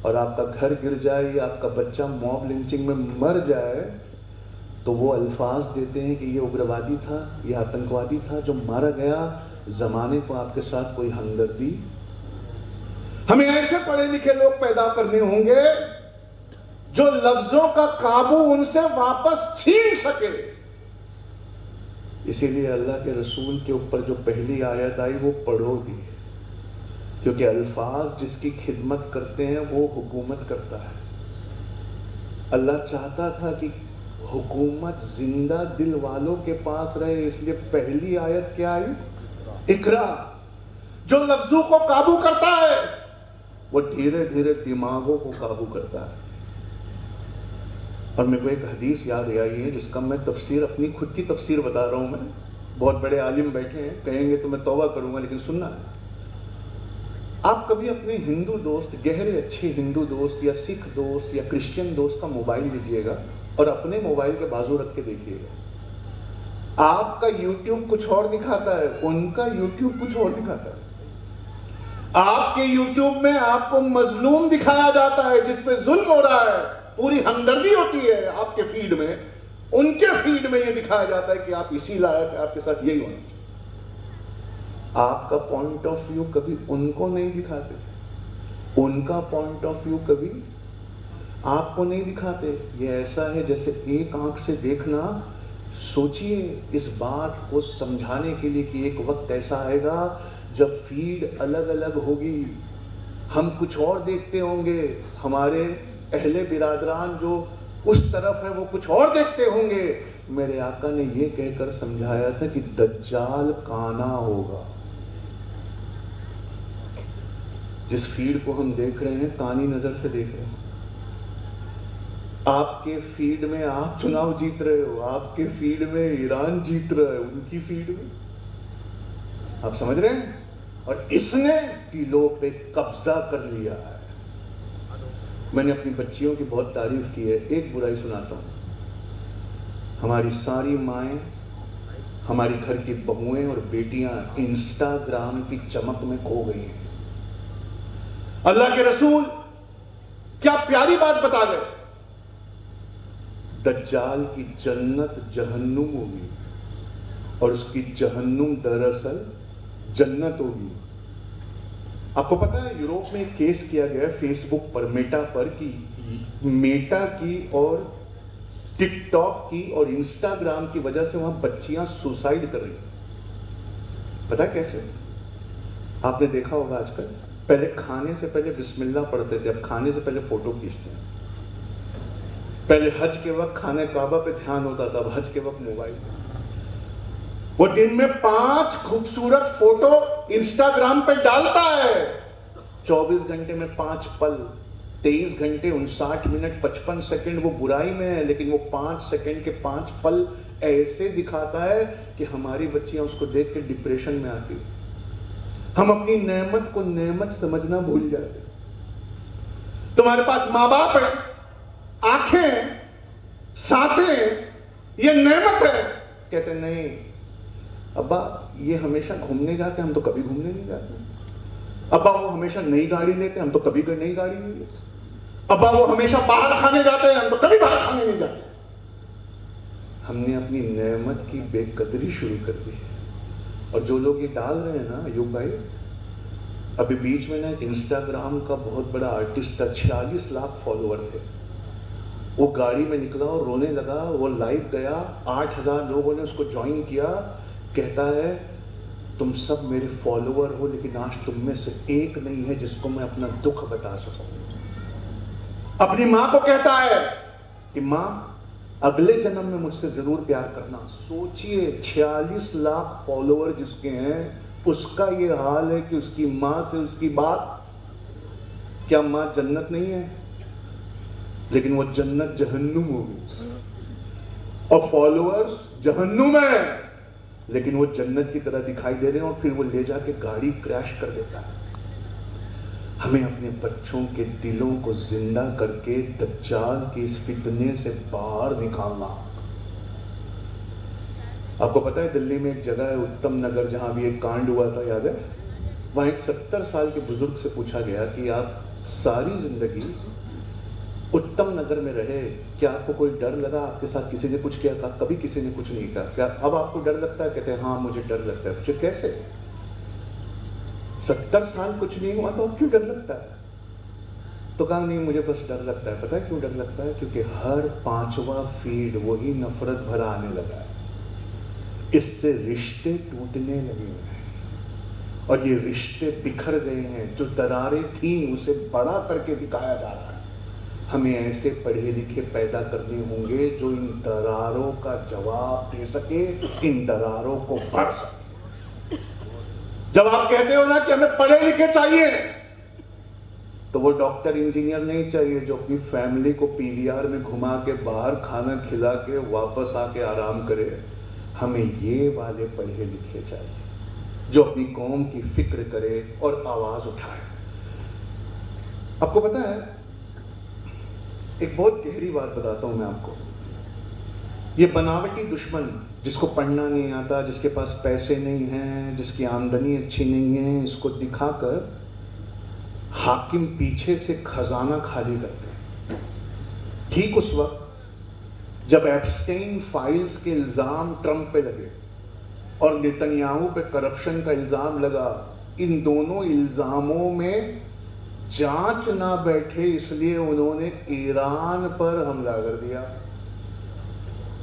और आपका घर गिर जाए या आपका बच्चा मॉब लिंचिंग में मर जाए तो वो अल्फाज देते हैं कि ये उग्रवादी था, ये आतंकवादी था जो मारा गया। जमाने को आपके साथ कोई हमदर्दी। हमें ऐसे पढ़े लिखे लोग पैदा करने होंगे जो लफ्जों का काबू उनसे वापस छीन सके। इसीलिए अल्लाह के रसूल के ऊपर जो पहली आयत आई वो पढ़ो दी, क्योंकि अल्फाज जिसकी खिदमत करते हैं वो हुकूमत करता है। अल्लाह चाहता था कि हुकूमत जिंदा दिल वालों के पास रहे, इसलिए पहली आयत क्या आई? इकरा। जो लफ्जों को काबू करता है वो धीरे धीरे दिमागों को काबू करता है। और मेरे को एक हदीस याद आई है जिसका मैं तफसीर, अपनी खुद की तफसीर बता रहा हूं। मैं, बहुत बड़े आलिम बैठे हैं, कहेंगे तो मैं तौबा करूंगा, लेकिन सुनना है। आप कभी अपने हिंदू दोस्त, गहरे अच्छे हिंदू दोस्त या सिख दोस्त या क्रिश्चियन दोस्त का मोबाइल लीजिएगा और अपने मोबाइल के बाजू रख के देखिएगा। आपका यूट्यूब कुछ और दिखाता है, उनका यूट्यूब कुछ और दिखाता है। आपके यूट्यूब में आपको मजलूम दिखाया जाता है जिसपे जुल्म हो रहा है, पूरी हमदर्दी होती है आपके फीड में। उनके फीड में यह दिखाया जाता है कि आप इसी लायक, आपके साथ यही होना चाहिए। आपका पॉइंट ऑफ व्यू कभी उनको नहीं दिखाते, उनका पॉइंट ऑफ व्यू कभी आपको नहीं दिखाते। ये ऐसा है जैसे एक आंख से देखना। सोचिए इस बात को समझाने के लिए कि एक वक्त ऐसा आएगा जब फीड अलग अलग होगी, हम कुछ और देखते होंगे, हमारे अहले बिरादरान जो उस तरफ है वो कुछ और देखते होंगे। मेरे आका ने ये कहकर समझाया था कि दज्जाल काना होगा। जिस फीड को हम देख रहे हैं कानी नजर से देख रहे हैं। आपके फीड में आप चुनाव जीत रहे हो, आपके फीड में ईरान जीत रहा है, उनकी फीड में, आप समझ रहे हैं। और इसने दिलों पे कब्जा कर लिया है। मैंने अपनी बच्चियों की बहुत तारीफ की है। एक बुराई सुनाता हूं। हमारी सारी माएं, हमारी घर की बहुएं और बेटियां इंस्टाग्राम की चमक में खो गई हैं। अल्लाह के रसूल क्या प्यारी बात बता गए। दज्जाल की जन्नत जहन्नुम होगी और उसकी जहन्नुम दरअसल जन्नत होगी। आपको पता है यूरोप में एक केस किया गया फेसबुक पर, मेटा पर, कि मेटा की और टिकटॉक की और इंस्टाग्राम की वजह से वहां बच्चियां सुसाइड कर रही हैं। पता है कैसे? आपने देखा होगा आजकल, पहले खाने से पहले बिस्मिल्लाह पढ़ते थे, अब खाने से पहले फोटो खींचते हैं। पहले हज के वक्त खाने काबा पे ध्यान होता था, अब हज के वक्त मोबाइल। वो दिन में 5 खूबसूरत फोटो इंस्टाग्राम पे डालता है। 24 घंटे में 5 पल, 23 घंटे 59 मिनट 55 सेकंड वो बुराई में है, लेकिन वो 5 सेकंड के 5 पल ऐसे दिखाता है कि हमारी बच्चियां उसको देख के डिप्रेशन में आती। हम अपनी नेमत को नेमत समझना भूल जाते। तुम्हारे पास माँ बाप है, आंखें, सांसें, ये नेमत है। कहते नहीं अब्बा ये हमेशा घूमने जाते, हम तो कभी घूमने नहीं जाते। अब्बा वो हमेशा नई गाड़ी लेते, हम तो कभी नई गाड़ी नहीं लेते। अब्बा वो हमेशा बाहर खाने जाते हैं, हम तो कभी बाहर खाने नहीं जाते। हमने अपनी नेमत की बेकदरी शुरू कर दी है। और जो लोग ये डाल रहे हैं ना अयूब भाई, अभी बीच में ना एक इंस्टाग्राम का बहुत बड़ा आर्टिस्ट था, 46 लाख फॉलोअर थे। वो गाड़ी में निकला और रोने लगा। वो लाइव गया, 8000 लोगों ने उसको ज्वाइन किया। कहता है तुम सब मेरे फॉलोअर हो, लेकिन आज तुम में से एक नहीं है जिसको मैं अपना दुख बता सकूं। अपनी मां को कहता है कि मां अगले जन्म में मुझसे जरूर प्यार करना। सोचिए 46 लाख फॉलोअर जिसके हैं, उसका ये हाल है कि उसकी मां से उसकी बात। क्या मां जन्नत नहीं है? लेकिन वो जन्नत जहन्नुम होगी, और फॉलोअर्स जहन्नुम है, लेकिन वो जन्नत की तरह दिखाई दे रहे हैं। और फिर वो ले जाके गाड़ी क्रैश कर देता है। हमें अपने बच्चों के दिलों को जिंदा करके दज्जाल की इस फितने से बाहर निकालना। आपको पता है दिल्ली में एक जगह है उत्तम नगर, जहां भी एक कांड हुआ था, याद है? वहां एक 70 साल के बुजुर्ग से पूछा गया कि आप सारी जिंदगी उत्तम नगर में रहे, क्या आपको कोई डर लगा? आपके साथ किसी ने कुछ किया? कहा कभी किसी ने कुछ नहीं कहा। क्या अब आपको डर लगता है? कहते हैं हाँ मुझे डर लगता है। पूछे कैसे? 70 साल कुछ नहीं हुआ तो अब क्यों डर लगता है? तो कहा नहीं मुझे बस डर लगता है। पता है क्यों डर लगता है? क्योंकि हर 5वां फीड वही नफरत भरा आने लगा है। इससे रिश्ते टूटने लगे हैं और ये रिश्ते बिखर गए हैं। जो दरारें थी उसे बड़ा करके दिखाया जा रहा है। हमें ऐसे पढ़े लिखे पैदा करने होंगे जो इन दरारों का जवाब दे सके, इन दरारों को भर सके। जब आप कहते हो ना कि हमें पढ़े लिखे चाहिए, तो वो डॉक्टर इंजीनियर नहीं चाहिए जो अपनी फैमिली को पीवीआर में घुमा के बाहर खाना खिला के वापस आके आराम करे। हमें ये वाले पढ़े लिखे चाहिए जो अपनी कौम की फिक्र करे और आवाज उठाए। आपको पता है, एक बहुत गहरी बात बताता हूं मैं आपको। ये बनावटी दुश्मन जिसको पढ़ना नहीं आता, जिसके पास पैसे नहीं हैं, जिसकी आमदनी अच्छी नहीं है, इसको दिखाकर हाकिम पीछे से खजाना खाली करते हैं। ठीक उस वक्त जब एप्स्टेन फाइल्स के इल्जाम ट्रंप पे लगे और नेतन्याहू पे करप्शन का इल्जाम लगा, इन दोनों इल्जामों में जांच ना बैठे इसलिए उन्होंने ईरान पर हमला कर दिया।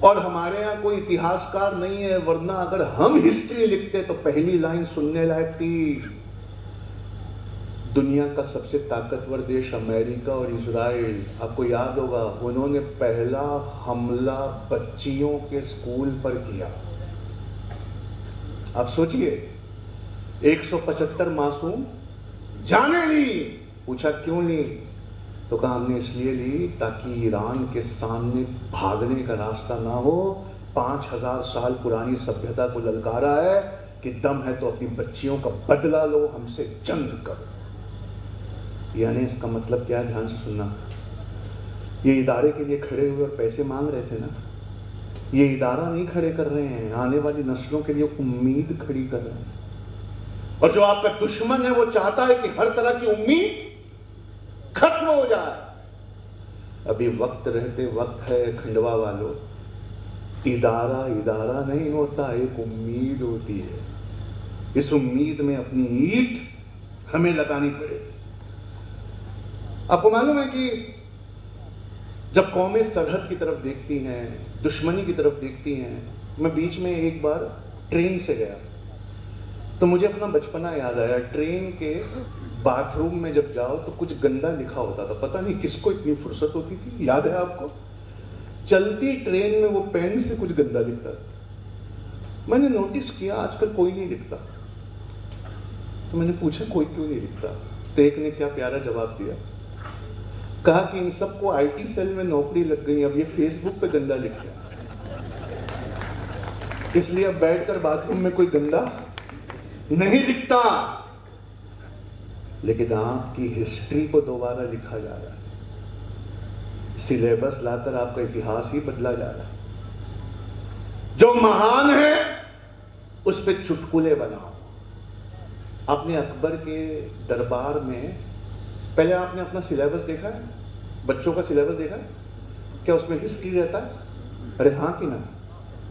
और हमारे यहाँ कोई इतिहासकार नहीं है, वरना अगर हम हिस्ट्री लिखते तो पहली लाइन सुनने लायक थी। दुनिया का सबसे ताकतवर देश अमेरिका और इजराइल, आपको याद होगा, उन्होंने पहला हमला बच्चियों के स्कूल पर किया। आप सोचिए 175 मासूम जाने ली। पूछा क्यों ली? तो कहा हमने इसलिए ली ताकि ईरान के सामने भागने का रास्ता ना हो। 5000 साल पुरानी सभ्यता को ललकारा है कि दम है तो अपनी बच्चियों का बदला लो, हमसे जंग करो। यानी इसका मतलब क्या है? ध्यान से सुनना। ये इदारे के लिए खड़े हुए और पैसे मांग रहे थे ना, ये इदारा नहीं खड़े कर रहे हैं, आने वाली नस्लों के लिए उम्मीद खड़ी कर रहे हैं। और जो आपका दुश्मन है वो चाहता है कि हर तरह की उम्मीद खत्म हो जाए। अभी वक्त रहते वक्त है खंडवा वालों, इदारा इदारा नहीं होता, एक उम्मीद होती है। इस उम्मीद में अपनी ईंट हमें लगानी पड़ेगी। आपको मालूम है कि जब कौमें सरहद की तरफ देखती हैं, दुश्मनी की तरफ देखती हैं, मैं बीच में एक बार ट्रेन से गया तो मुझे अपना बचपना याद आया। ट्रेन के बाथरूम में जब जाओ तो कुछ गंदा लिखा होता था, पता नहीं किसको इतनी फुर्सत होती थी, याद है आपको? चलती ट्रेन में वो पेन से कुछ गंदा लिखता था। मैंने नोटिस किया आजकल कोई नहीं लिखता, तो मैंने पूछा कोई क्यों नहीं लिखता? तो एक ने क्या प्यारा जवाब दिया, कहा कि इन सबको आईटी सेल में नौकरी लग गई, अब ये फेसबुक पे गंदा लिखते हैं, इसलिए अब बैठकर बाथरूम में कोई गंदा नहीं लिखता। लेकिन आपकी हिस्ट्री को दोबारा लिखा जा रहा है, सिलेबस लाकर आपका इतिहास ही बदला जा रहा है। जो महान है उस पे चुटकुले बनाओ। आपने अकबर के दरबार में, पहले आपने अपना सिलेबस देखा है? बच्चों का सिलेबस देखा है? क्या उसमें हिस्ट्री रहता है? अरे हाँ कि ना?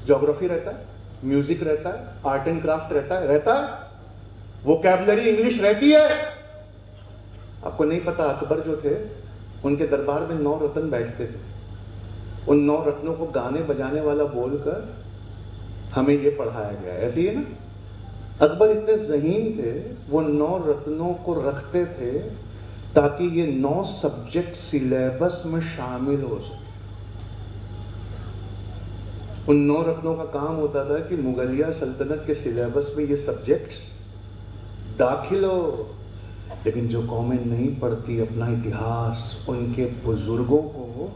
ज्योग्राफी रहता है, म्यूजिक रहता है, आर्ट एंड क्राफ्ट रहता है, वोकैबुलरी इंग्लिश रहती है। आपको नहीं पता, अकबर जो थे उनके दरबार में 9 रतन बैठते थे। उन 9 रत्नों को गाने बजाने वाला बोलकर हमें ये पढ़ाया गया। ऐसे ही है ना, अकबर इतने ज़हीन थे, वो 9 रत्नों को रखते थे ताकि ये 9 सब्जेक्ट सिलेबस में शामिल हो सके। उन 9 रत्नों का काम होता था कि मुगलिया सल्तनत के सिलेबस में ये सब्जेक्ट दाखिल हो। लेकिन जो कौमें नहीं पढ़ती अपना इतिहास, उनके बुजुर्गों को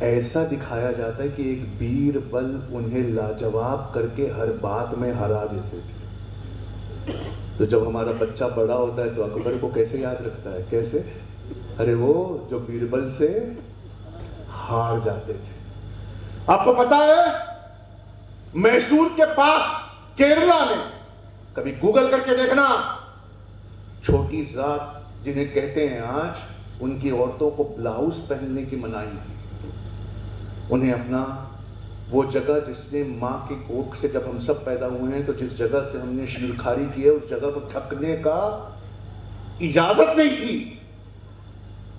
ऐसा दिखाया जाता है कि एक बीरबल उन्हें लाजवाब करके हर बात में हरा देते थे। तो जब हमारा बच्चा बड़ा होता है तो अकबर को कैसे याद रखता है? कैसे? अरे वो जो बीरबल से हार जाते थे। आपको पता है मैसूर के पास केरला में, कभी गूगल करके देखना, छोटी जात जिन्हें कहते हैं आज, उनकी औरतों को ब्लाउज पहनने की मनाही थी। उन्हें अपना वो जगह जिसने माँ के कोख से जब हम सब पैदा हुए हैं तो जिस जगह से हमने शीरखारी की है उस जगह को ढकने का इजाजत नहीं थी।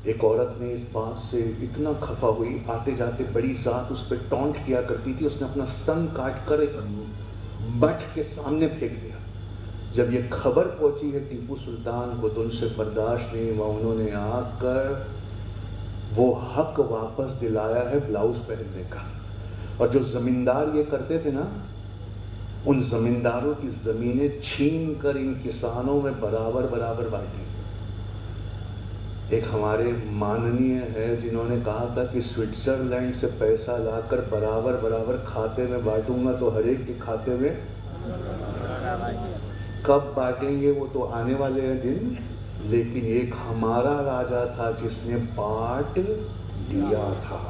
एक औरत ने इस बात से इतना खफा हुई, आते जाते बड़ी जात उस पर टॉन्ट किया करती थी, उसने अपना स्तन काट कर एक मठ के सामने फेंक दिया। जब ये खबर पहुंची है टीपू सुल्तान को तो उनसे बर्दाश्त नहीं हुआ, उन्होंने आकर वो हक वापस दिलाया है ब्लाउज पहनने का। और जो जमींदार ये करते थे ना, उन जमींदारों की जमीनें छीन कर इन किसानों में बराबर बराबर बांटी। एक हमारे माननीय है जिन्होंने कहा था कि स्विट्जरलैंड से पैसा लाकर बराबर बराबर खाते में बांटूंगा, तो हर एक के खाते में कब बांटेंगे वो तो आने वाले हैं दिन। लेकिन एक हमारा राजा था जिसने बांट दिया था।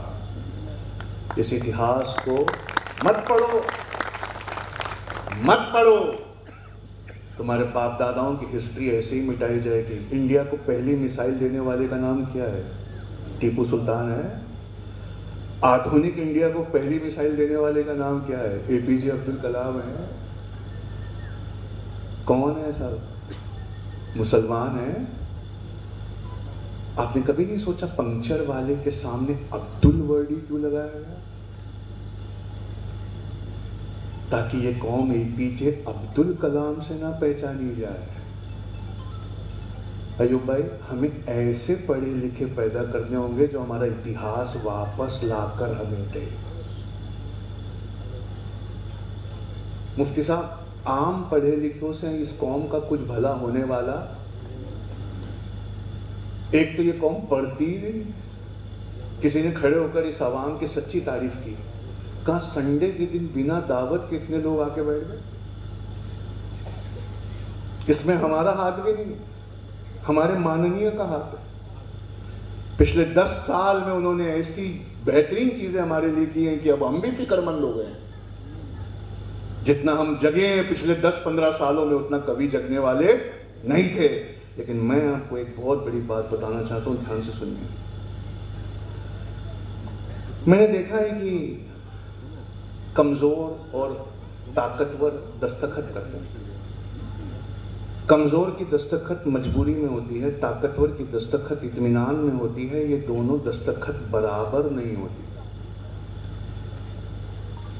इस इतिहास को मत पढ़ो, मत पढ़ो। तुम्हारे बाप दादाओं की हिस्ट्री ऐसे ही मिटाई जाएगी। इंडिया को पहली मिसाइल देने वाले का नाम क्या है? टीपू सुल्तान है। आधुनिक इंडिया को पहली मिसाइल देने वाले का नाम क्या है? एपीजे अब्दुल कलाम है। कौन है सर? मुसलमान है। आपने कभी नहीं सोचा पंक्चर वाले के सामने अब्दुल वर्डी क्यों लगाया गया? ताकि ये कौम एपीजे अब्दुल कलाम से ना पहचानी जाए। अयूब भाई, हमें ऐसे पढ़े लिखे पैदा करने होंगे जो हमारा इतिहास वापस लाकर हमें दे। मुफ्ती साहब, आम पढ़े लिखों से इस कौम का कुछ भला होने वाला? एक तो ये कौम पढ़ती ही नहीं। किसी ने खड़े होकर इस आवाम की सच्ची तारीफ की, कहा संडे के दिन बिना दावत के इतने लोग आके बैठ गए। इसमें हमारा हाथ भी नहीं, हमारे माननीय का हाथ है। पिछले 10 साल में उन्होंने ऐसी बेहतरीन चीजें हमारे लिए की हैं कि अब हम भी फिक्रमंद हो गए हैं। जितना हम जगे हैं पिछले 10-15 सालों में उतना कभी जगने वाले नहीं थे। लेकिन मैं आपको एक बहुत बड़ी बात बताना चाहता हूं, ध्यान से सुनिए। मैंने देखा है कि कमजोर और ताकतवर दस्तखत करते हैं। कमजोर की दस्तखत मजबूरी में होती है, ताकतवर की दस्तखत इत्मीनान में होती है। ये दोनों दस्तखत बराबर नहीं होती।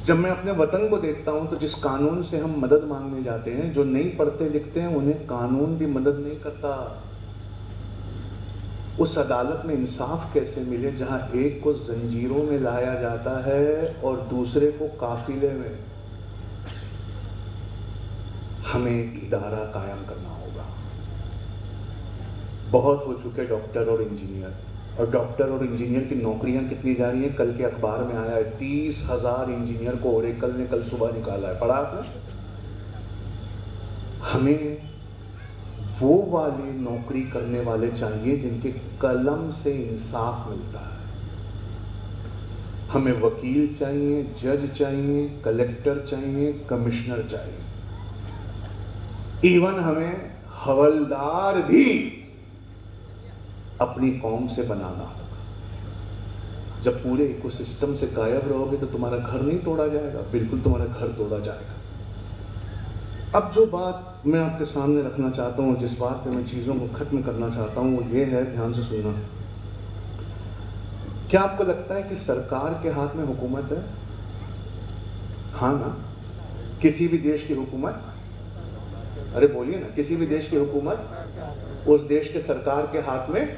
जब मैं अपने वतन को देखता हूं तो जिस कानून से हम मदद मांगने जाते हैं, जो नहीं पढ़ते लिखते हैं उन्हें कानून भी मदद नहीं करता। उस अदालत में इंसाफ कैसे मिले जहां एक को जंजीरों में लाया जाता है और दूसरे को काफिले में? हमें एक इदारा कायम करना होगा। बहुत हो चुके डॉक्टर और इंजीनियर, और डॉक्टर और इंजीनियर की नौकरियां कितनी जा रही हैं? कल के अखबार में आया है 30,000 इंजीनियर को ओरेकल ने कल सुबह निकाला है। पढ़ा आपने? हमें वो वाले नौकरी करने वाले चाहिए जिनके कलम से इंसाफ मिलता है। हमें वकील चाहिए, जज चाहिए, कलेक्टर चाहिए, कमिश्नर चाहिए। इवन हमें हवलदार भी अपनी कौम से बनाना होगा। जब पूरे इकोसिस्टम से गायब रहोगे तो तुम्हारा घर नहीं तोड़ा जाएगा, बिल्कुल तुम्हारा घर तोड़ा जाएगा। अब जो बात मैं आपके सामने रखना चाहता हूँ, जिस बात पे मैं चीज़ों को ख़त्म करना चाहता हूँ, वो ये है, ध्यान से सुनना। क्या आपको लगता है कि सरकार के हाथ में हुकूमत है? हाँ ना? किसी भी देश की हुकूमत, अरे बोलिए ना, किसी भी देश की हुकूमत उस देश के सरकार के हाथ में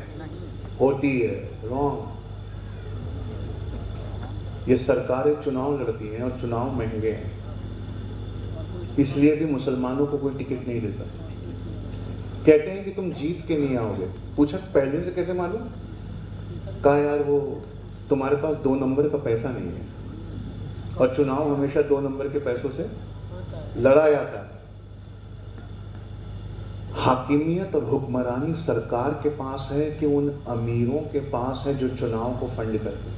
होती है। रॉन्ग। ये सरकारें चुनाव लड़ती हैं और चुनाव महंगे हैं, इसलिए भी मुसलमानों को कोई टिकट नहीं देता। कहते हैं कि तुम जीत के नहीं आओगे। पूछा पहले से कैसे मालूम? कहा यार वो तुम्हारे पास 2 नंबर का पैसा नहीं है, और चुनाव हमेशा 2 नंबर के पैसों से लड़ा जाता है। हाकिमियत और हुक्मरानी सरकार के पास है कि उन अमीरों के पास है जो चुनाव को फंड करते हैं?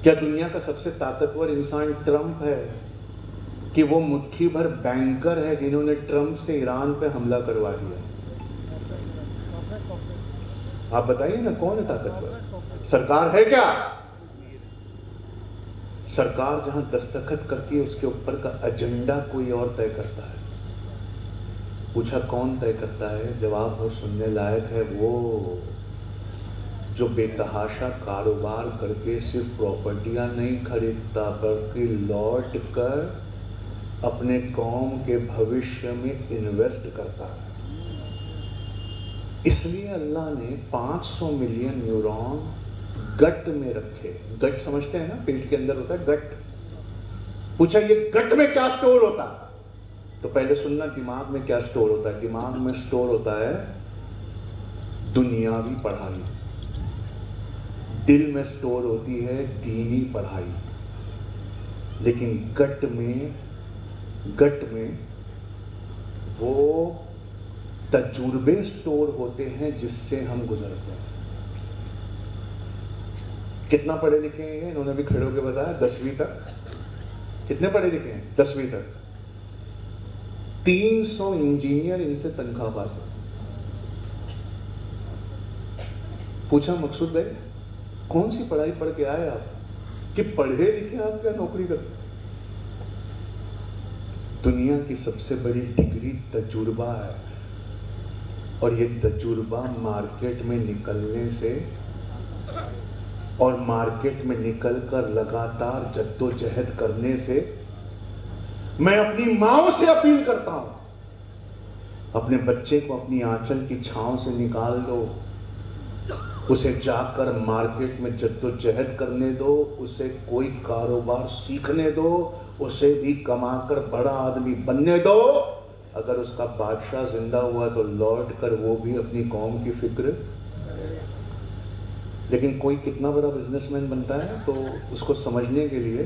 क्या दुनिया का सबसे ताकतवर इंसान ट्रंप है कि वो मुट्ठी भर बैंकर है जिन्होंने ट्रंप से ईरान पे हमला करवा दिया? आप बताइए ना, कौन है ताकतवर? सरकार है क्या? सरकार जहां दस्तखत करती है उसके ऊपर का एजेंडा कोई और तय करता है। पूछा कौन तय करता है? जवाब वो सुनने लायक है, वो जो बेतहाशा कारोबार करके सिर्फ प्रॉपर्टियां नहीं खरीदता बल्कि लौट कर अपने कौम के भविष्य में इन्वेस्ट करता है। इसलिए अल्लाह ने 500 मिलियन न्यूरॉन गट में रखे। गट समझते हैं ना, पेट के अंदर होता है गट। पूछा ये गट में क्या स्टोर होता है? तो पहले सुनना, दिमाग में क्या स्टोर होता है? दिमाग में स्टोर होता है दुनियावी पढ़ाई, दिल में स्टोर होती है दीनी पढ़ाई, लेकिन गट में वो तजुर्बे स्टोर होते हैं जिससे हम गुजरते हैं। कितना पढ़े लिखे हैं? इन्होंने भी खड़े होकर बताया 10वीं तक। कितने पढ़े लिखे हैं? 10वीं तक। 300 इंजीनियर इनसे तनख्वाह पाते। पूछा मकसूद भाई कौन सी पढ़ाई पढ़ के आए आप कि पढ़े लिखे आप क्या नौकरी करते? दुनिया की सबसे बड़ी डिग्री तजुर्बा है, और ये तजुर्बा मार्केट में निकलने से और मार्केट में निकलकर लगातार जद्दोजहद करने से। मैं अपनी माओ से अपील करता हूं, अपने बच्चे को अपनी आंचल की छांव से निकाल दो, उसे जाकर मार्केट में जद्दोजहद करने दो, उसे कोई कारोबार सीखने दो, उसे भी कमाकर बड़ा आदमी बनने दो। अगर उसका बादशाह जिंदा हुआ तो लौट कर वो भी अपनी कौम की फिक्र। लेकिन कोई कितना बड़ा बिजनेसमैन बनता है तो उसको समझने के लिए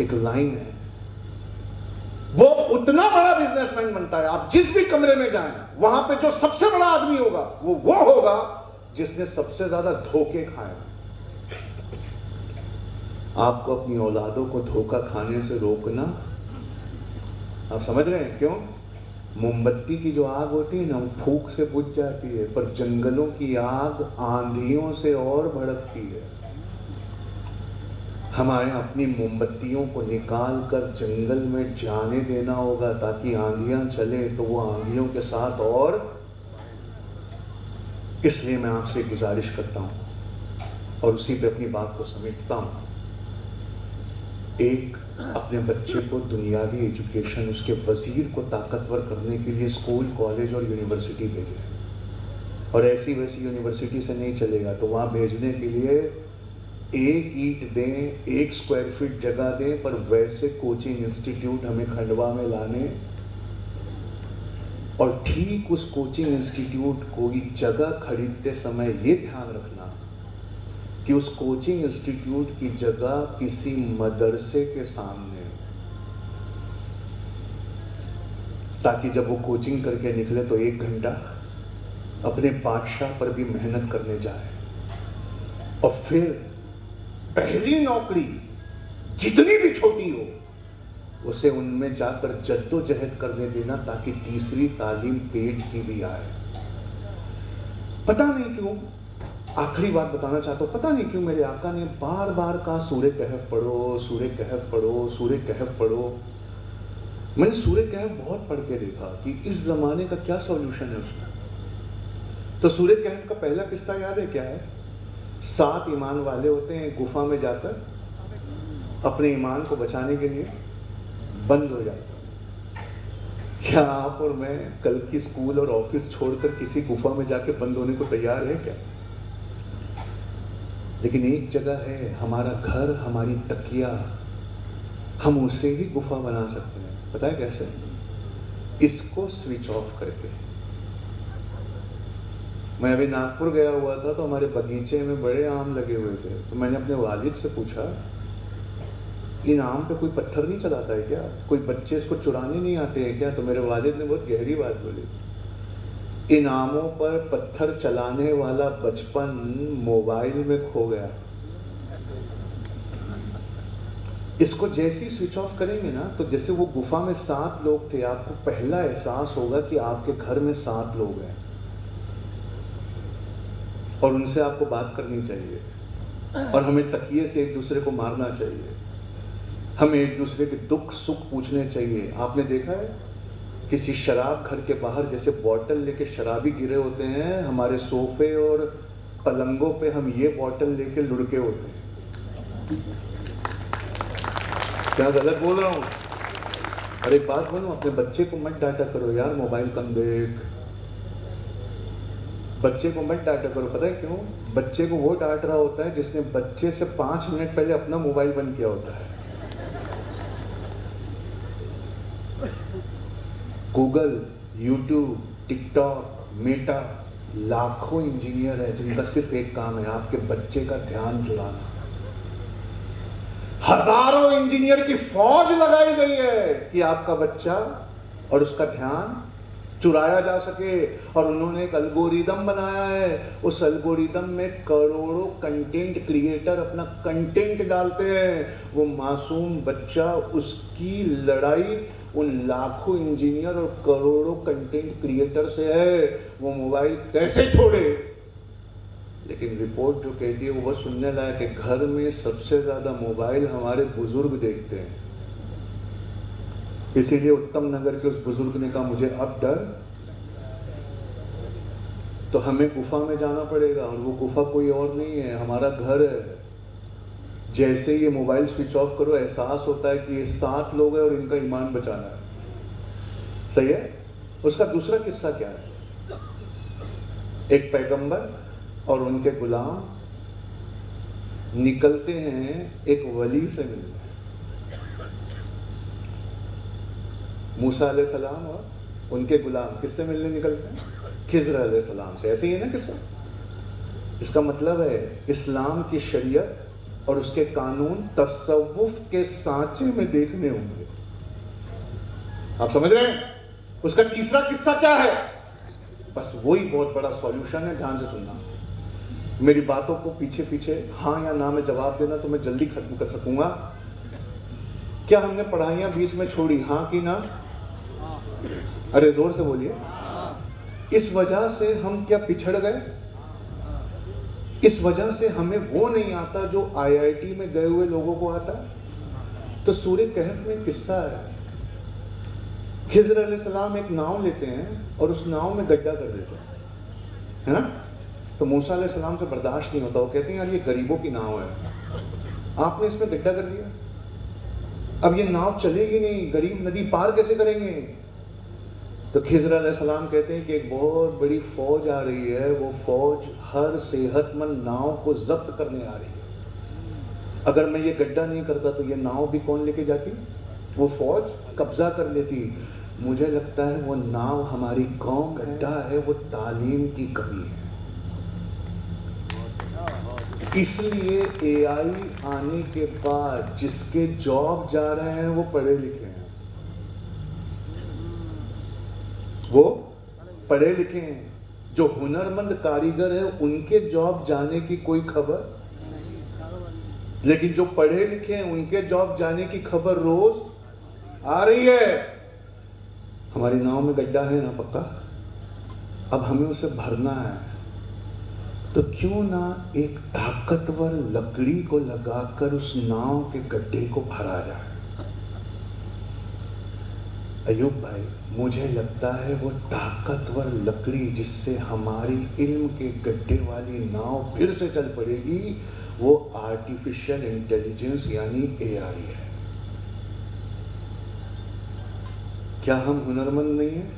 एक लाइन है, वो उतना बड़ा बिजनेसमैन बनता है। आप जिस भी कमरे में जाएं वहां पे जो सबसे बड़ा आदमी होगा वो होगा जिसने सबसे ज्यादा धोखे खाए। आपको अपनी औलादों को धोखा खाने से रोकना, आप समझ रहे हैं क्यों? मोमबत्ती की जो आग होती है ना, वो फूंक से बुझ जाती है, पर जंगलों की आग आंधियों से और भड़कती है। हमारे अपनी मोमबत्तियों को निकाल कर जंगल में जाने देना होगा ताकि आंधियां चले तो वो आंधियों के साथ। और इसलिए मैं आपसे गुजारिश करता हूं और उसी पे अपनी बात को समेटता हूं। एक, अपने बच्चे को दुनियावी एजुकेशन, उसके वजीर को ताकतवर करने के लिए स्कूल, कॉलेज और यूनिवर्सिटी भेजें। और ऐसी वैसी यूनिवर्सिटी से नहीं चलेगा, तो वहाँ भेजने के लिए 1 ईंट दें, 1 स्क्वायर फीट जगह दें, पर वैसे कोचिंग इंस्टीट्यूट हमें खंडवा में लाने। और ठीक उस कोचिंग इंस्टीट्यूट को ही जगह खरीदते समय ये ध्यान रखना कि उस कोचिंग इंस्टीट्यूट की जगह किसी मदरसे के सामने, ताकि जब वो कोचिंग करके निकले तो 1 घंटा अपने बादशाह पर भी मेहनत करने जाए। और फिर पहली नौकरी जितनी भी छोटी हो उसे उनमें जाकर जद्दोजहद करने देना, ताकि तीसरी तालीम पेट की भी आए। पता नहीं क्यों, आखिरी बात बताना चाहता हूं, पता नहीं क्यों मेरे आका ने बार बार कहा सूरह कहफ पढ़ो, सूरह कहफ पढ़ो, सूरह कहफ पढ़ो। मैंने सूरह कहफ बहुत पढ़ के देखा कि इस जमाने का क्या सॉल्यूशन है उसमें। तो सूरह कहफ का पहला किस्सा याद है क्या है? 7 ईमान वाले होते हैं, गुफा में जाकर अपने ईमान को बचाने के लिए बंद हो जाते हैं। क्या आप और मैं कल की स्कूल और ऑफिस छोड़कर किसी गुफा में जाके बंद होने को तैयार है क्या? लेकिन एक जगह है, हमारा घर, हमारी तकिया, हम उसे ही गुफा बना सकते हैं। पता है कैसे? इसको स्विच ऑफ करके। मैं अभी नागपुर गया हुआ था तो हमारे बगीचे में बड़े आम लगे हुए थे, तो मैंने अपने वालिद से पूछा, इन आम पे कोई पत्थर नहीं चलाता है क्या? कोई बच्चे इसको चुराने नहीं आते हैं क्या? तो मेरे वालिद ने बहुत गहरी बात बोली, इन आमों पर पत्थर चलाने वाला बचपन मोबाइल में खो गया। इसको जैसे ही स्विच ऑफ करेंगे ना, तो जैसे वो गुफा में 7 लोग थे, आपको पहला एहसास होगा कि आपके घर में 7 लोग हैं और उनसे आपको बात करनी चाहिए और हमें तकिए से एक दूसरे को मारना चाहिए, हमें एक दूसरे के दुख सुख पूछने चाहिए। आपने देखा है किसी शराब घर के बाहर जैसे बॉटल लेके शराबी गिरे होते हैं, हमारे सोफे और पलंगों पे हम ये बॉटल लेके लुढ़के होते हैं। क्या गलत बोल रहा हूँ? और एक बात बोलूं, अपने बच्चे को मत डांटा करो यार, मोबाइल कम देख। बच्चे को मत डांटा करो। पता है क्यों? बच्चे को वो डांट रहा होता है जिसने बच्चे से 5 मिनट पहले अपना मोबाइल बंद किया होता है। गूगल, यूट्यूब, टिकटॉक, मेटा, लाखों इंजीनियर है जिनका सिर्फ एक काम है, आपके बच्चे का ध्यान चुराना। हजारों इंजीनियर की फौज लगाई गई है कि आपका बच्चा और उसका ध्यान चुराया जा सके, और उन्होंने एक एल्गोरिदम बनाया है। उस एल्गोरिदम में करोड़ों कंटेंट क्रिएटर अपना कंटेंट डालते हैं। वो मासूम बच्चा, उसकी लड़ाई उन लाखों इंजीनियर और करोड़ों कंटेंट क्रिएटर से है, वो मोबाइल कैसे छोड़े। लेकिन रिपोर्ट जो कहती है वो सुनने लायक है, घर में सबसे ज्यादा मोबाइल हमारे बुजुर्ग देखते हैं। इसीलिए उत्तम नगर के उस बुजुर्ग ने कहा, मुझे अब डर, तो हमें गुफा में जाना पड़ेगा, और वो गुफा कोई और नहीं है, हमारा घर है। जैसे ये मोबाइल स्विच ऑफ करो, एहसास होता है कि ये 7 लोग हैं और इनका ईमान बचाना है। सही है? उसका दूसरा किस्सा क्या है? एक पैगंबर और उनके गुलाम निकलते हैं एक वली से मिलने। मूसा अलैहिस्सलाम और उनके गुलाम किससे मिलने निकलते हैं? खिज़र अलैहिस्सलाम से। ऐसे ही है ना किस्सा? इसका मतलब है इस्लाम की शरीयत और उसके कानून तसव्वुफ के सांचे में देखने होंगे। आप समझ रहे हैं? उसका तीसरा किस्सा क्या है? बस वही बहुत बड़ा सॉल्यूशन है, ध्यान से सुनना। मेरी बातों को पीछे पीछे हाँ या ना में जवाब देना तो मैं जल्दी खत्म कर सकूंगा। क्या हमने पढ़ाइयां बीच में छोड़ी? हाँ कि ना? अरे जोर से बोलिए। इस वजह से हम क्या पिछड़ गए? इस वजह से हमें वो नहीं आता जो आईआईटी में गए हुए लोगों को आता है। तो सूरह कहफ में किस्सा है, खिज़र अलैहिस्सलाम एक नाव लेते हैं और उस नाव में गड्ढा कर देते हैं, है ना? तो मूसा अलैहिस्सलाम से बर्दाश्त नहीं होता, वो कहते हैं यार ये गरीबों की नाव है, आपने इसमें गड्ढा कर दिया, अब ये नाव चलेगी नहीं, गरीब नदी पार कैसे करेंगे? तो खिज़र अलैहिस्सलाम कहते हैं कि एक बहुत बड़ी फौज आ रही है, वो फौज हर सेहतमंद नाव को जब्त करने आ रही है। अगर मैं ये गड्ढा नहीं करता तो ये नाव भी कौन लेके जाती? वो फौज कब्जा कर लेती। मुझे लगता है वो नाव हमारी कौम गड्ढा है, वो तालीम की कमी है। इसलिए एआई आने के बाद जिसके जॉब जा रहे हैं वो पढ़े लिखे हैं, वो पढ़े लिखे हैं। जो हुनरमंद कारीगर है उनके जॉब जाने की कोई खबर, लेकिन जो पढ़े लिखे हैं उनके जॉब जाने की खबर रोज आ रही है। हमारी नाव में गड्ढा है ना पक्का, अब हमें उसे भरना है, तो क्यों ना एक ताकतवर लकड़ी को लगाकर उस नाव के गड्ढे को भरा जाए। अयूब भाई, मुझे लगता है वो ताकतवर लकड़ी जिससे हमारी इल्म के गड्ढे वाली नाव फिर से चल पड़ेगी, वो आर्टिफिशियल इंटेलिजेंस यानी एआई है। क्या हम हुनरमंद नहीं हैं?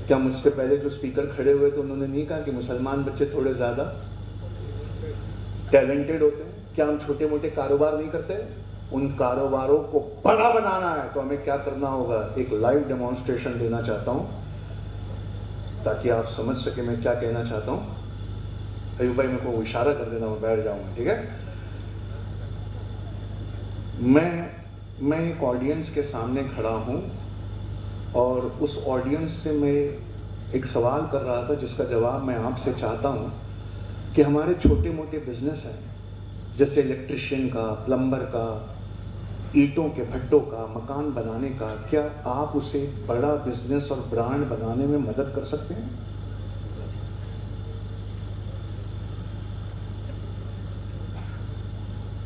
क्या मुझसे पहले जो स्पीकर खड़े हुए थे उन्होंने नहीं कहा कि मुसलमान बच्चे थोड़े ज़्यादा टैलेंटेड होते हैं? क्या हम छोटे मोटे कारोबार नहीं करते? उन कारोबारों को बड़ा बनाना है तो हमें क्या करना होगा? एक लाइव डेमोन्स्ट्रेशन देना चाहता हूं ताकि आप समझ सके मैं क्या कहना चाहता हूं। अयूब भाई मेरे को इशारा कर देना, मैं बैठ जाऊंगा, ठीक है? मैं एक ऑडियंस के सामने खड़ा हूं और उस ऑडियंस से मैं एक सवाल कर रहा था जिसका जवाब मैं आपसे चाहता हूं कि हमारे छोटे मोटे बिजनेस हैं, जैसे इलेक्ट्रिशियन का, प्लम्बर का, ईंटों के भट्टों का, मकान बनाने का, क्या आप उसे बड़ा बिजनेस और ब्रांड बनाने में मदद कर सकते हैं?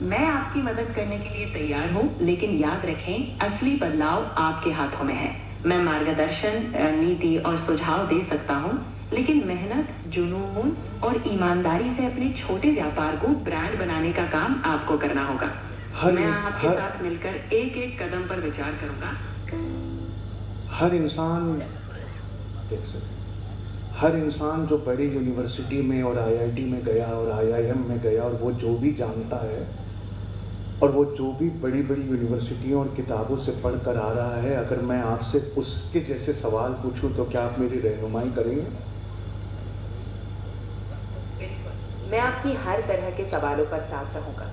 मैं आपकी मदद करने के लिए तैयार हूं, लेकिन याद रखें असली बदलाव आपके हाथों में है। मैं मार्गदर्शन, नीति और सुझाव दे सकता हूं, लेकिन मेहनत, जुनून और ईमानदारी से अपने छोटे व्यापार को ब्रांड बनाने का काम आपको करना होगा। मैं आपके साथ मिलकर एक एक कदम पर विचार करूंगा। हर इंसान जो बड़ी यूनिवर्सिटी में और आईआईटी में गया और आईआईएम में गया और वो जो भी जानता है और वो जो भी बड़ी बड़ी यूनिवर्सिटियों और किताबों से पढ़ कर आ रहा है, अगर मैं आपसे उसके जैसे सवाल पूछूं तो क्या आप मेरी रहनुमाई करेंगे? मैं आपकी हर तरह के सवालों पर साथ रहूंगा,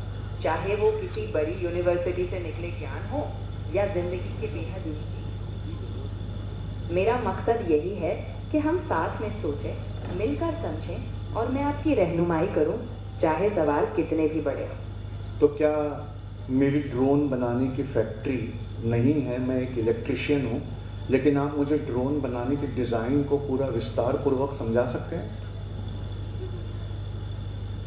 चाहे वो किसी बड़ी यूनिवर्सिटी से निकले ज्ञान हो या जिंदगी के बेहद निजी। मेरा मकसद यही है कि हम साथ में सोचें, मिलकर समझें और मैं आपकी रहनुमाई करूं, चाहे सवाल कितने भी बड़े हों। तो क्या मेरी ड्रोन बनाने की फैक्ट्री नहीं है? मैं एक इलेक्ट्रिशियन हूँ, लेकिन आप मुझे ड्रोन बनाने की डिज़ाइन को पूरा विस्तार पूर्वक समझा सकते हैं?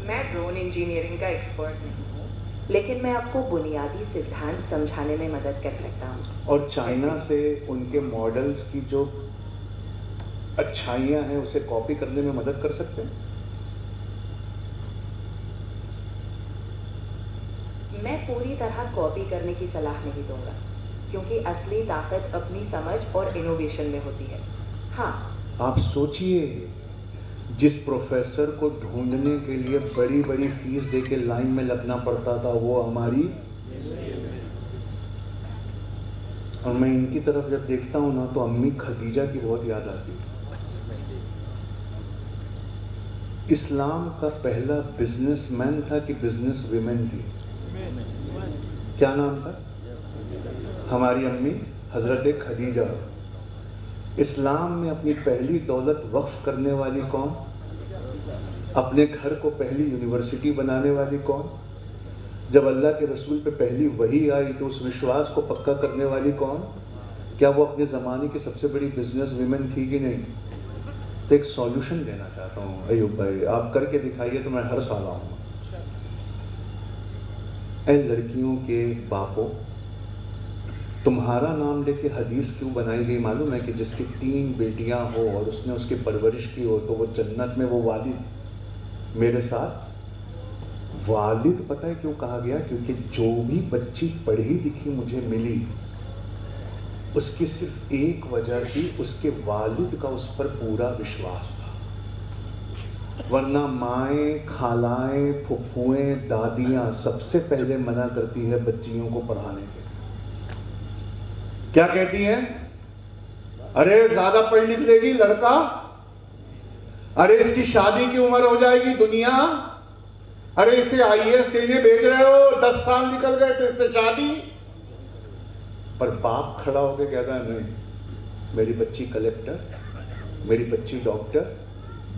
मैं ड्रोन इंजीनियरिंग का एक्सपर्ट नहीं हूँ, लेकिन मैं आपको बुनियादी सिद्धांत समझाने में मदद कर सकता हूँ। और चाइना से उनके मॉडल्स की जो अच्छाइयाँ हैं उसे कॉपी करने में मदद कर सकते हैं? मैं पूरी तरह कॉपी करने की सलाह नहीं दूंगा, क्योंकि असली ताकत अपनी समझ और इनोवेशन में होती है। हाँ, आप सोचिए, जिस प्रोफेसर को ढूंढने के लिए बड़ी बड़ी फीस दे के लाइन में लगना पड़ता था, वो हमारी, और मैं इनकी तरफ जब देखता हूँ ना तो अम्मी खदीजा की बहुत याद आती है। इस्लाम का पहला बिजनेसमैन था कि बिजनेस विमेन थी? क्या नाम था? हमारी अम्मी हजरत खदीजा। इस्लाम में अपनी पहली दौलत वक्फ करने वाली कौन? अपने घर को पहली यूनिवर्सिटी बनाने वाली कौन? जब अल्लाह के रसूल पे पहली वही आई तो उस विश्वास को पक्का करने वाली कौन? क्या वो अपने ज़माने की सबसे बड़ी बिजनेस विमेन थी कि नहीं? तो एक सॉल्यूशन देना चाहता हूँ अयूब भाई, आप करके दिखाइए तो मैं हर साल आऊँगा। ऐ लड़कियों के बापों, तुम्हारा नाम लेके हदीस क्यों बनाई गई मालूम है? कि जिसकी 3 बेटियां हो और उसने उसकी परवरिश की हो तो वो जन्नत में वो वालिद मेरे साथ। वालिद पता है क्यों कहा गया? क्योंकि जो भी बच्ची पढ़ी लिखी मुझे मिली उसकी सिर्फ एक वजह थी, उसके वालिद का उस पर पूरा विश्वास था। वरना माएँ, खालाएँ, फुफुएँ, दादियाँ सबसे पहले मना करती है बच्चियों को पढ़ाने के। क्या कहती हैं? अरे ज्यादा पढ़ लिख लेगी लड़का, अरे इसकी शादी की उम्र हो जाएगी दुनिया, अरे इसे आईएएस देने भेज रहे हो, 10 साल निकल गए तो इससे शादी। पर बाप खड़ा होकर कहता है नहीं, मेरी बच्ची कलेक्टर, मेरी बच्ची डॉक्टर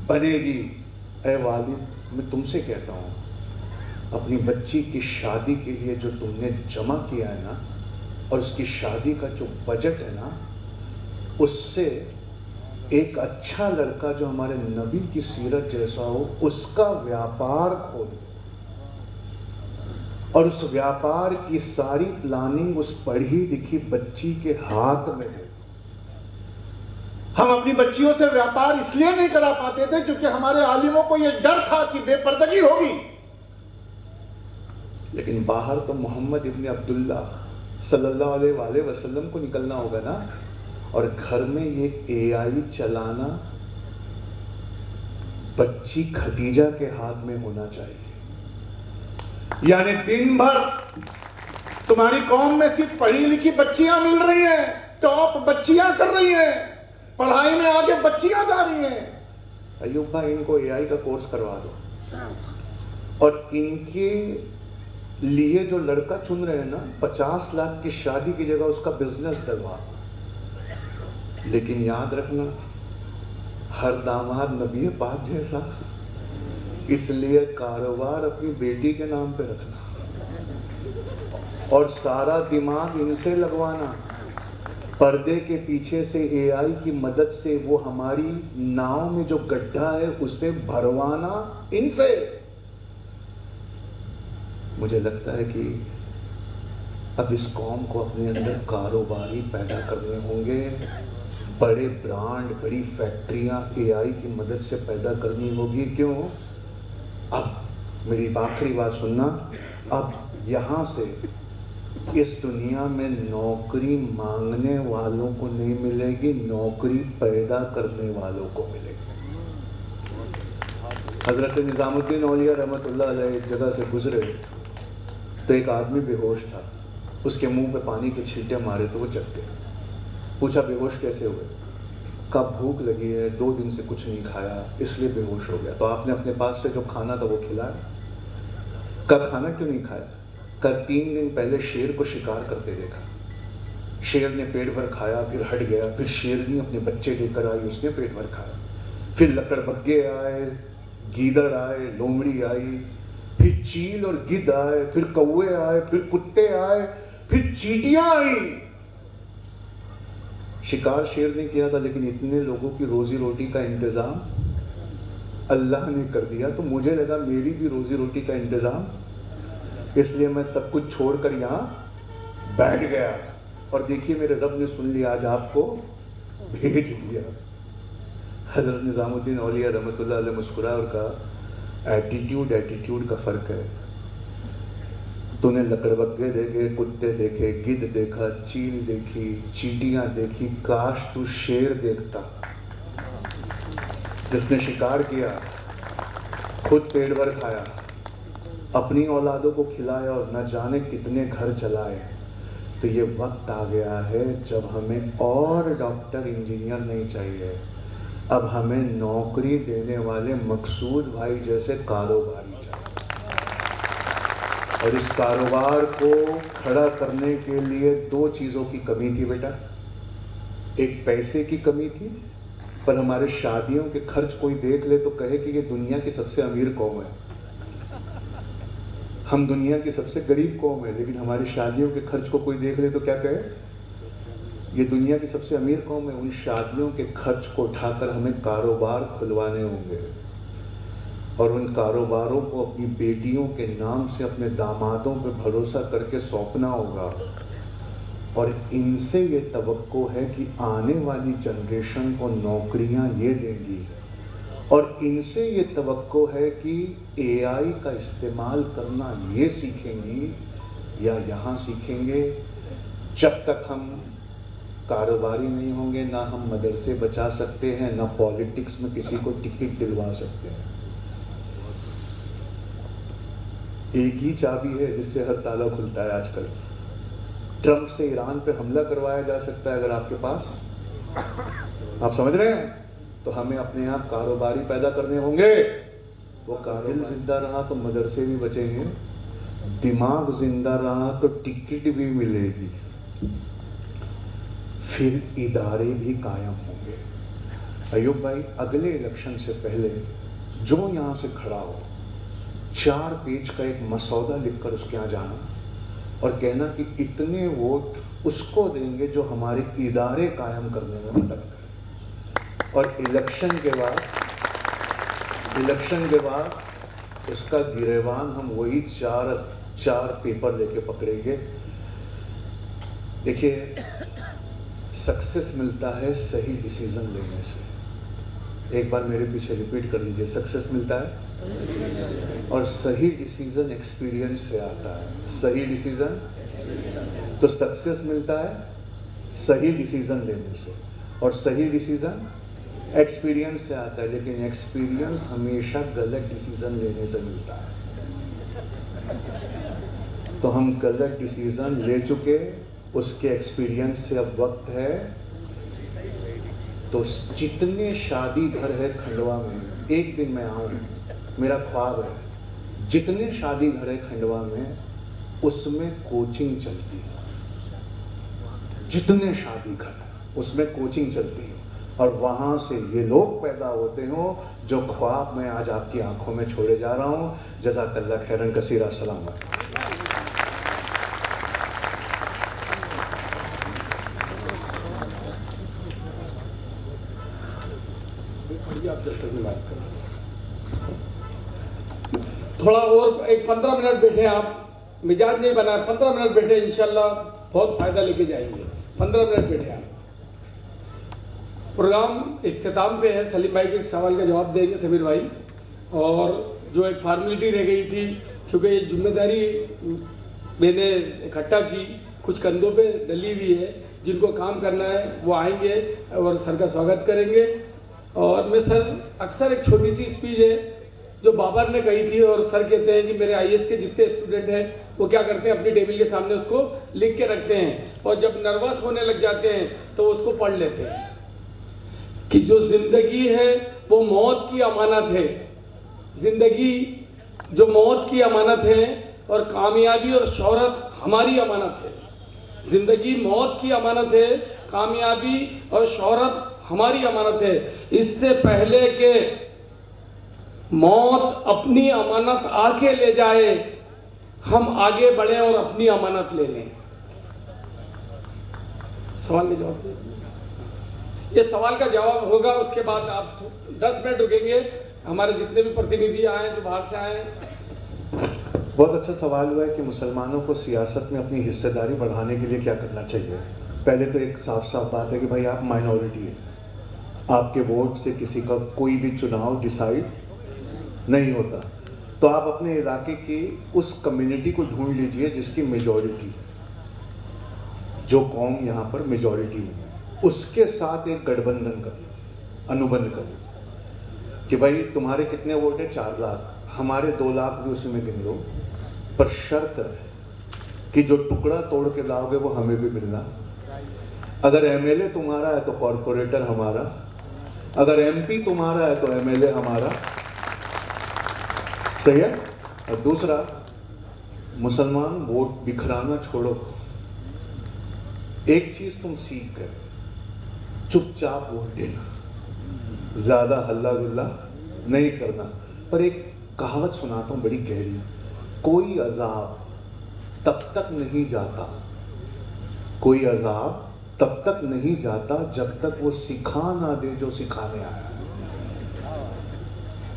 बनेगी। ऐ वालिद, मैं तुमसे कहता हूं, अपनी बच्ची की शादी के लिए जो तुमने जमा किया है ना, और उसकी शादी का जो बजट है ना, उससे एक अच्छा लड़का जो हमारे नबी की सीरत जैसा हो उसका व्यापार खोलो। और उस व्यापार की सारी प्लानिंग उस पढ़ी लिखी बच्ची के हाथ में है। हम अपनी बच्चियों से व्यापार इसलिए नहीं करा पाते थे क्योंकि हमारे आलिमों को यह डर था कि बेपर्दगी होगी। लेकिन बाहर तो मोहम्मद इब्न अब्दुल्ला सल्लल्लाहु अलैहि वसल्लम को निकलना होगा ना, और घर में ये एआई चलाना बच्ची खदीजा के हाथ में होना चाहिए। यानी दिन भर तुम्हारी कौम में सिर्फ पढ़ी लिखी बच्चियां मिल रही हैं, टॉप बच्चियां कर रही हैं, पढ़ाई में आगे बच्चियां जा रही हैं। अयूब भाई, इनको एआई का कोर्स करवा दो और इनके लिए जो लड़का चुन रहे हैं ना, 50 लाख की शादी की जगह उसका बिजनेस डलवा। लेकिन याद रखना, हर दामाद नबी पाक जैसा, इसलिए कारोबार अपनी बेटी के नाम पे रखना और सारा दिमाग इनसे लगवाना। पर्दे के पीछे से एआई की मदद से वो हमारी नाव में जो गड्ढा है उसे भरवाना इनसे। मुझे लगता है कि अब इस कौम को अपने अंदर कारोबारी पैदा करने होंगे, बड़े ब्रांड, बड़ी फैक्ट्रियां एआई की मदद से पैदा करनी होगी। क्यों? अब मेरी आखिरी बात सुनना, अब यहाँ से इस दुनिया में नौकरी मांगने वालों को नहीं मिलेगी, नौकरी पैदा करने वालों को मिलेगी। हजरत निजामुद्दीन औलिया रहमतुल्लाह अलैह एक जगह से गुजरे तो एक आदमी बेहोश था, उसके मुंह पे पानी के छींटे मारे तो वो जग गया। पूछा बेहोश कैसे हुए? कब भूख लगी है, 2 दिन से कुछ नहीं खाया इसलिए बेहोश हो गया। तो आपने अपने पास से जो खाना था वो खिलाया? कब खाना क्यों नहीं खाया? कल 3 दिन पहले शेर को शिकार करते देखा, शेर ने पेट भर खाया फिर हट गया, फिर शेरनी अपने बच्चे लेकर आई, उसने पेट भर खाया, फिर लकड़बग्गे आए, गीदड़ आए, लोमड़ी आई, फिर चील और गिद्ध आए, फिर कौवे आए, फिर कुत्ते आए, फिर चींटियां आई। शिकार शेर ने किया था, लेकिन इतने लोगों की रोजी रोटी का इंतजाम अल्लाह ने कर दिया। तो मुझे लगा मेरी भी रोजी रोटी का इंतजाम, इसलिए मैं सब कुछ छोड़कर यहाँ बैठ गया। और देखिए मेरे रब ने सुन लिया, आज आपको भेज दिया। हजरत निजामुद्दीन औलिया रहमतुल्लाह अलैह मुस्कुराया और कहा, एटीट्यूड का फर्क है। तूने लकड़बग्गे देखे, कुत्ते देखे, गिद्ध देखा, चील देखी, चींटियां देखी, काश तू शेर देखता जिसने शिकार किया, खुद पेट भर खाया, अपनी औलादों को खिलाया और न जाने कितने घर चलाए। तो ये वक्त आ गया है जब हमें और डॉक्टर इंजीनियर नहीं चाहिए, अब हमें नौकरी देने वाले मकसूद भाई जैसे कारोबारी चाहिए। और इस कारोबार को खड़ा करने के लिए 2 चीज़ों की कमी थी बेटा। एक पैसे की कमी थी, पर हमारे शादियों के खर्च कोई देख ले तो कहे कि ये दुनिया की सबसे अमीर कौम है। हम दुनिया की सबसे गरीब कौम है, लेकिन हमारी शादियों के खर्च को कोई देख ले तो क्या कहे? ये दुनिया की सबसे अमीर कौम है। उन शादियों के खर्च को उठाकर हमें कारोबार खुलवाने होंगे और उन कारोबारों को अपनी बेटियों के नाम से अपने दामादों पर भरोसा करके सौंपना होगा। और इनसे ये तवक्को है कि आने वाली जनरेशन को नौकरियां ये देंगी, और इनसे ये तवक्को है कि एआई का इस्तेमाल करना ये सीखेंगी या यहाँ सीखेंगे। जब तक हम कारोबारी नहीं होंगे, ना हम मदरसे बचा सकते हैं, ना पॉलिटिक्स में किसी को टिकट दिलवा सकते हैं। एक ही चाबी है जिससे हर ताला खुलता है आजकल। ट्रंप से ईरान पे हमला करवाया जा सकता है अगर आपके पास, आप समझ रहे हैं? तो हमें अपने आप कारोबारी पैदा करने होंगे। वो दिल जिंदा रहा तो मदरसे भी बचेंगे, दिमाग जिंदा रहा तो टिकट भी मिलेगी, फिर इदारे भी कायम होंगे। अयूब भाई, अगले इलेक्शन से पहले जो यहाँ से खड़ा हो, 4 पेज का एक मसौदा लिखकर उसके यहाँ जाना और कहना कि इतने वोट उसको देंगे जो हमारे इदारे कायम करने में मदद करे। और इलेक्शन के बाद उसका गिरेबान हम वही 4 पेपर लेके पकड़ेंगे। देखिए, सक्सेस मिलता है सही डिसीजन लेने से। एक बार मेरे पीछे रिपीट कर लीजिए, सक्सेस मिलता है और सही डिसीजन एक्सपीरियंस से आता है। सही डिसीजन, तो सक्सेस मिलता है सही डिसीजन लेने से और सही डिसीजन एक्सपीरियंस से आता है, लेकिन एक्सपीरियंस हमेशा गलत डिसीजन लेने से मिलता है। तो हम गलत डिसीजन ले चुके, उसके एक्सपीरियंस से अब वक्त है। तो जितने शादी घर है खंडवा में, एक दिन मैं आऊँ, मेरा ख्वाब है, जितने शादी घर है खंडवा में उसमें कोचिंग चलती है। जितने शादी घर है उसमें कोचिंग चलती है और वहाँ से ये लोग पैदा होते हो जो ख्वाब मैं आज आपकी आंखों में छोड़े जा रहा हूँ। जज़ाकल्लाह खैरन कसीरा, सलामत। थोड़ा और एक 15 मिनट बैठे आप, मिजाज नहीं बना, 15 मिनट बैठे, इंशाल्लाह बहुत फायदा लेके जाएंगे। 15 मिनट बैठे आप। प्रोग्राम इख्तिताम पे है। सलीम भाई के एक सवाल का जवाब देंगे समीर भाई, और जो एक फॉर्मेलिटी रह गई थी, क्योंकि ये जिम्मेदारी मैंने इकट्ठा की, कुछ कंधों पे डली हुई है, जिनको काम करना है वो आएंगे और सर का स्वागत करेंगे। और मैं सर अक्सर एक छोटी सी स्पीच है जो बाबर ने कही थी, और सर कहते हैं कि मेरे IAS के जितने स्टूडेंट हैं वो क्या करते हैं, अपनी टेबल के सामने उसको लिख के रखते हैं, और जब नर्वस होने लग जाते हैं तो उसको पढ़ लेते हैं कि जो जिंदगी है वो मौत की अमानत है। जिंदगी जो मौत की अमानत है और कामयाबी और शोहरत हमारी अमानत है। जिंदगी मौत की अमानत है, कामयाबी और शोहरत हमारी अमानत है। इससे पहले के मौत अपनी अमानत आके ले जाए, हम आगे बढ़े और अपनी अमानत ले लें। सवाल का जवाब दीजिए। ये सवाल का जवाब होगा, उसके बाद आप 10 मिनट रुकेंगे। हमारे जितने भी प्रतिनिधि आए जो बाहर से आए हैं। बहुत अच्छा सवाल हुआ है कि मुसलमानों को सियासत में अपनी हिस्सेदारी बढ़ाने के लिए क्या करना चाहिए। पहले तो एक साफ साफ बात है कि भाई आप माइनॉरिटी है, आपके वोट से किसी का कोई भी चुनाव डिसाइड नहीं होता। तो आप अपने इलाके की उस कम्युनिटी को ढूंढ लीजिए जिसकी मेजॉरिटी, जो कौम यहाँ पर मेजॉरिटी में, उसके साथ एक गठबंधन कर लीजिए, अनुबंध कर लीजिए कि भाई तुम्हारे कितने वोट है, 4 लाख, हमारे 2 लाख भी उसमें गिन लो, पर शर्त है कि जो टुकड़ा तोड़ के लाओगे वो हमें भी मिलना। अगर MLA तुम्हारा है तो कॉरपोरेटर हमारा, अगर MP तुम्हारा है तो MLA हमारा, सही है। और दूसरा, मुसलमान वोट बिखराना छोड़ो। एक चीज तुम सीख गए, चुपचाप वोट देना, ज्यादा हल्ला गुल्ला नहीं करना। पर एक कहावत सुनाता हूं बड़ी गहरी, कोई अजाब तब तक नहीं जाता, कोई अजाब तब तक नहीं जाता जब तक वो सिखा ना दे जो सिखाने आया।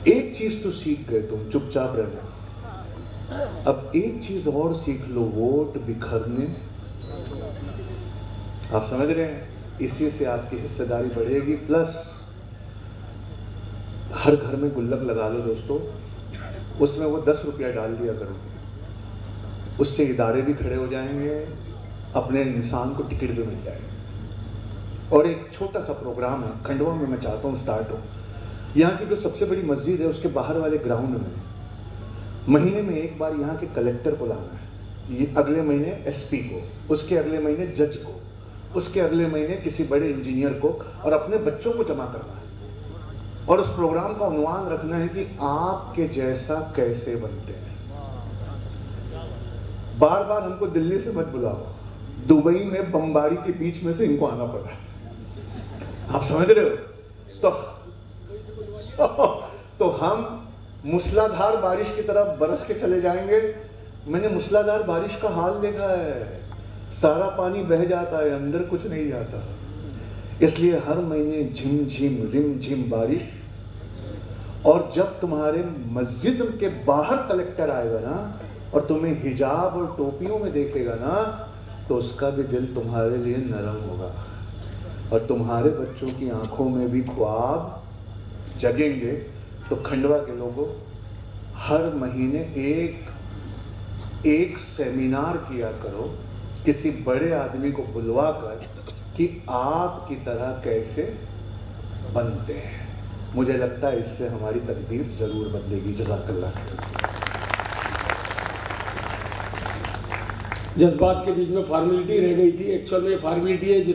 एक चीज तो सीख गए तुम, चुपचाप रहना। अब एक चीज और सीख लो, वोट बिखरने। आप समझ रहे हैं, इसी से आपकी हिस्सेदारी बढ़ेगी। प्लस हर घर में गुल्लक लगा लो दोस्तों, उसमें वो 10 रुपया डाल दिया करो, उससे इदारे भी खड़े हो जाएंगे, अपने इंसान को टिकट भी मिल जाएगा। और एक छोटा सा प्रोग्राम है खंडवा में, मैं चाहता हूँ स्टार्ट हो। यहाँ की जो सबसे बड़ी मस्जिद है उसके बाहर वाले ग्राउंड में महीने में एक बार यहाँ के कलेक्टर को लाना है, ये अगले महीने SP को, उसके अगले महीने जज को, उसके अगले महीने किसी बड़े इंजीनियर को, और अपने बच्चों को जमा करना है। और उस प्रोग्राम का उन्वान रखना है कि आपके जैसा कैसे बनते हैं। बार बार हमको दिल्ली से मत बुलाओ, दुबई में बमबारी के बीच में से इनको आना पड़ा। आप समझ रहे हो? तो हम मूसलाधार बारिश की तरफ बरस के चले जाएंगे। मैंने मूसलाधार बारिश का हाल देखा है, सारा पानी बह जाता है, अंदर कुछ नहीं जाता। इसलिए हर महीने झिम झिम रिम झिम बारिश। और जब तुम्हारे मस्जिद के बाहर कलेक्टर आएगा ना, और तुम्हें हिजाब और टोपियों में देखेगा ना, तो उसका भी दिल तुम्हारे लिए नरम होगा और तुम्हारे बच्चों की आंखों में भी ख्वाब जगेंगे। तो खंडवा के लोगों, हर महीने एक सेमिनार किया करो किसी बड़े आदमी को बुलवा कर कि आपकी तरह कैसे बनते हैं। मुझे लगता है इससे हमारी तकदीर जरूर बदलेगी। जज़ाकल्लाह। जज्बात के बीच में फॉर्मेलिटी रह गई थी। एक्चुअल में फॉर्मेलिटी है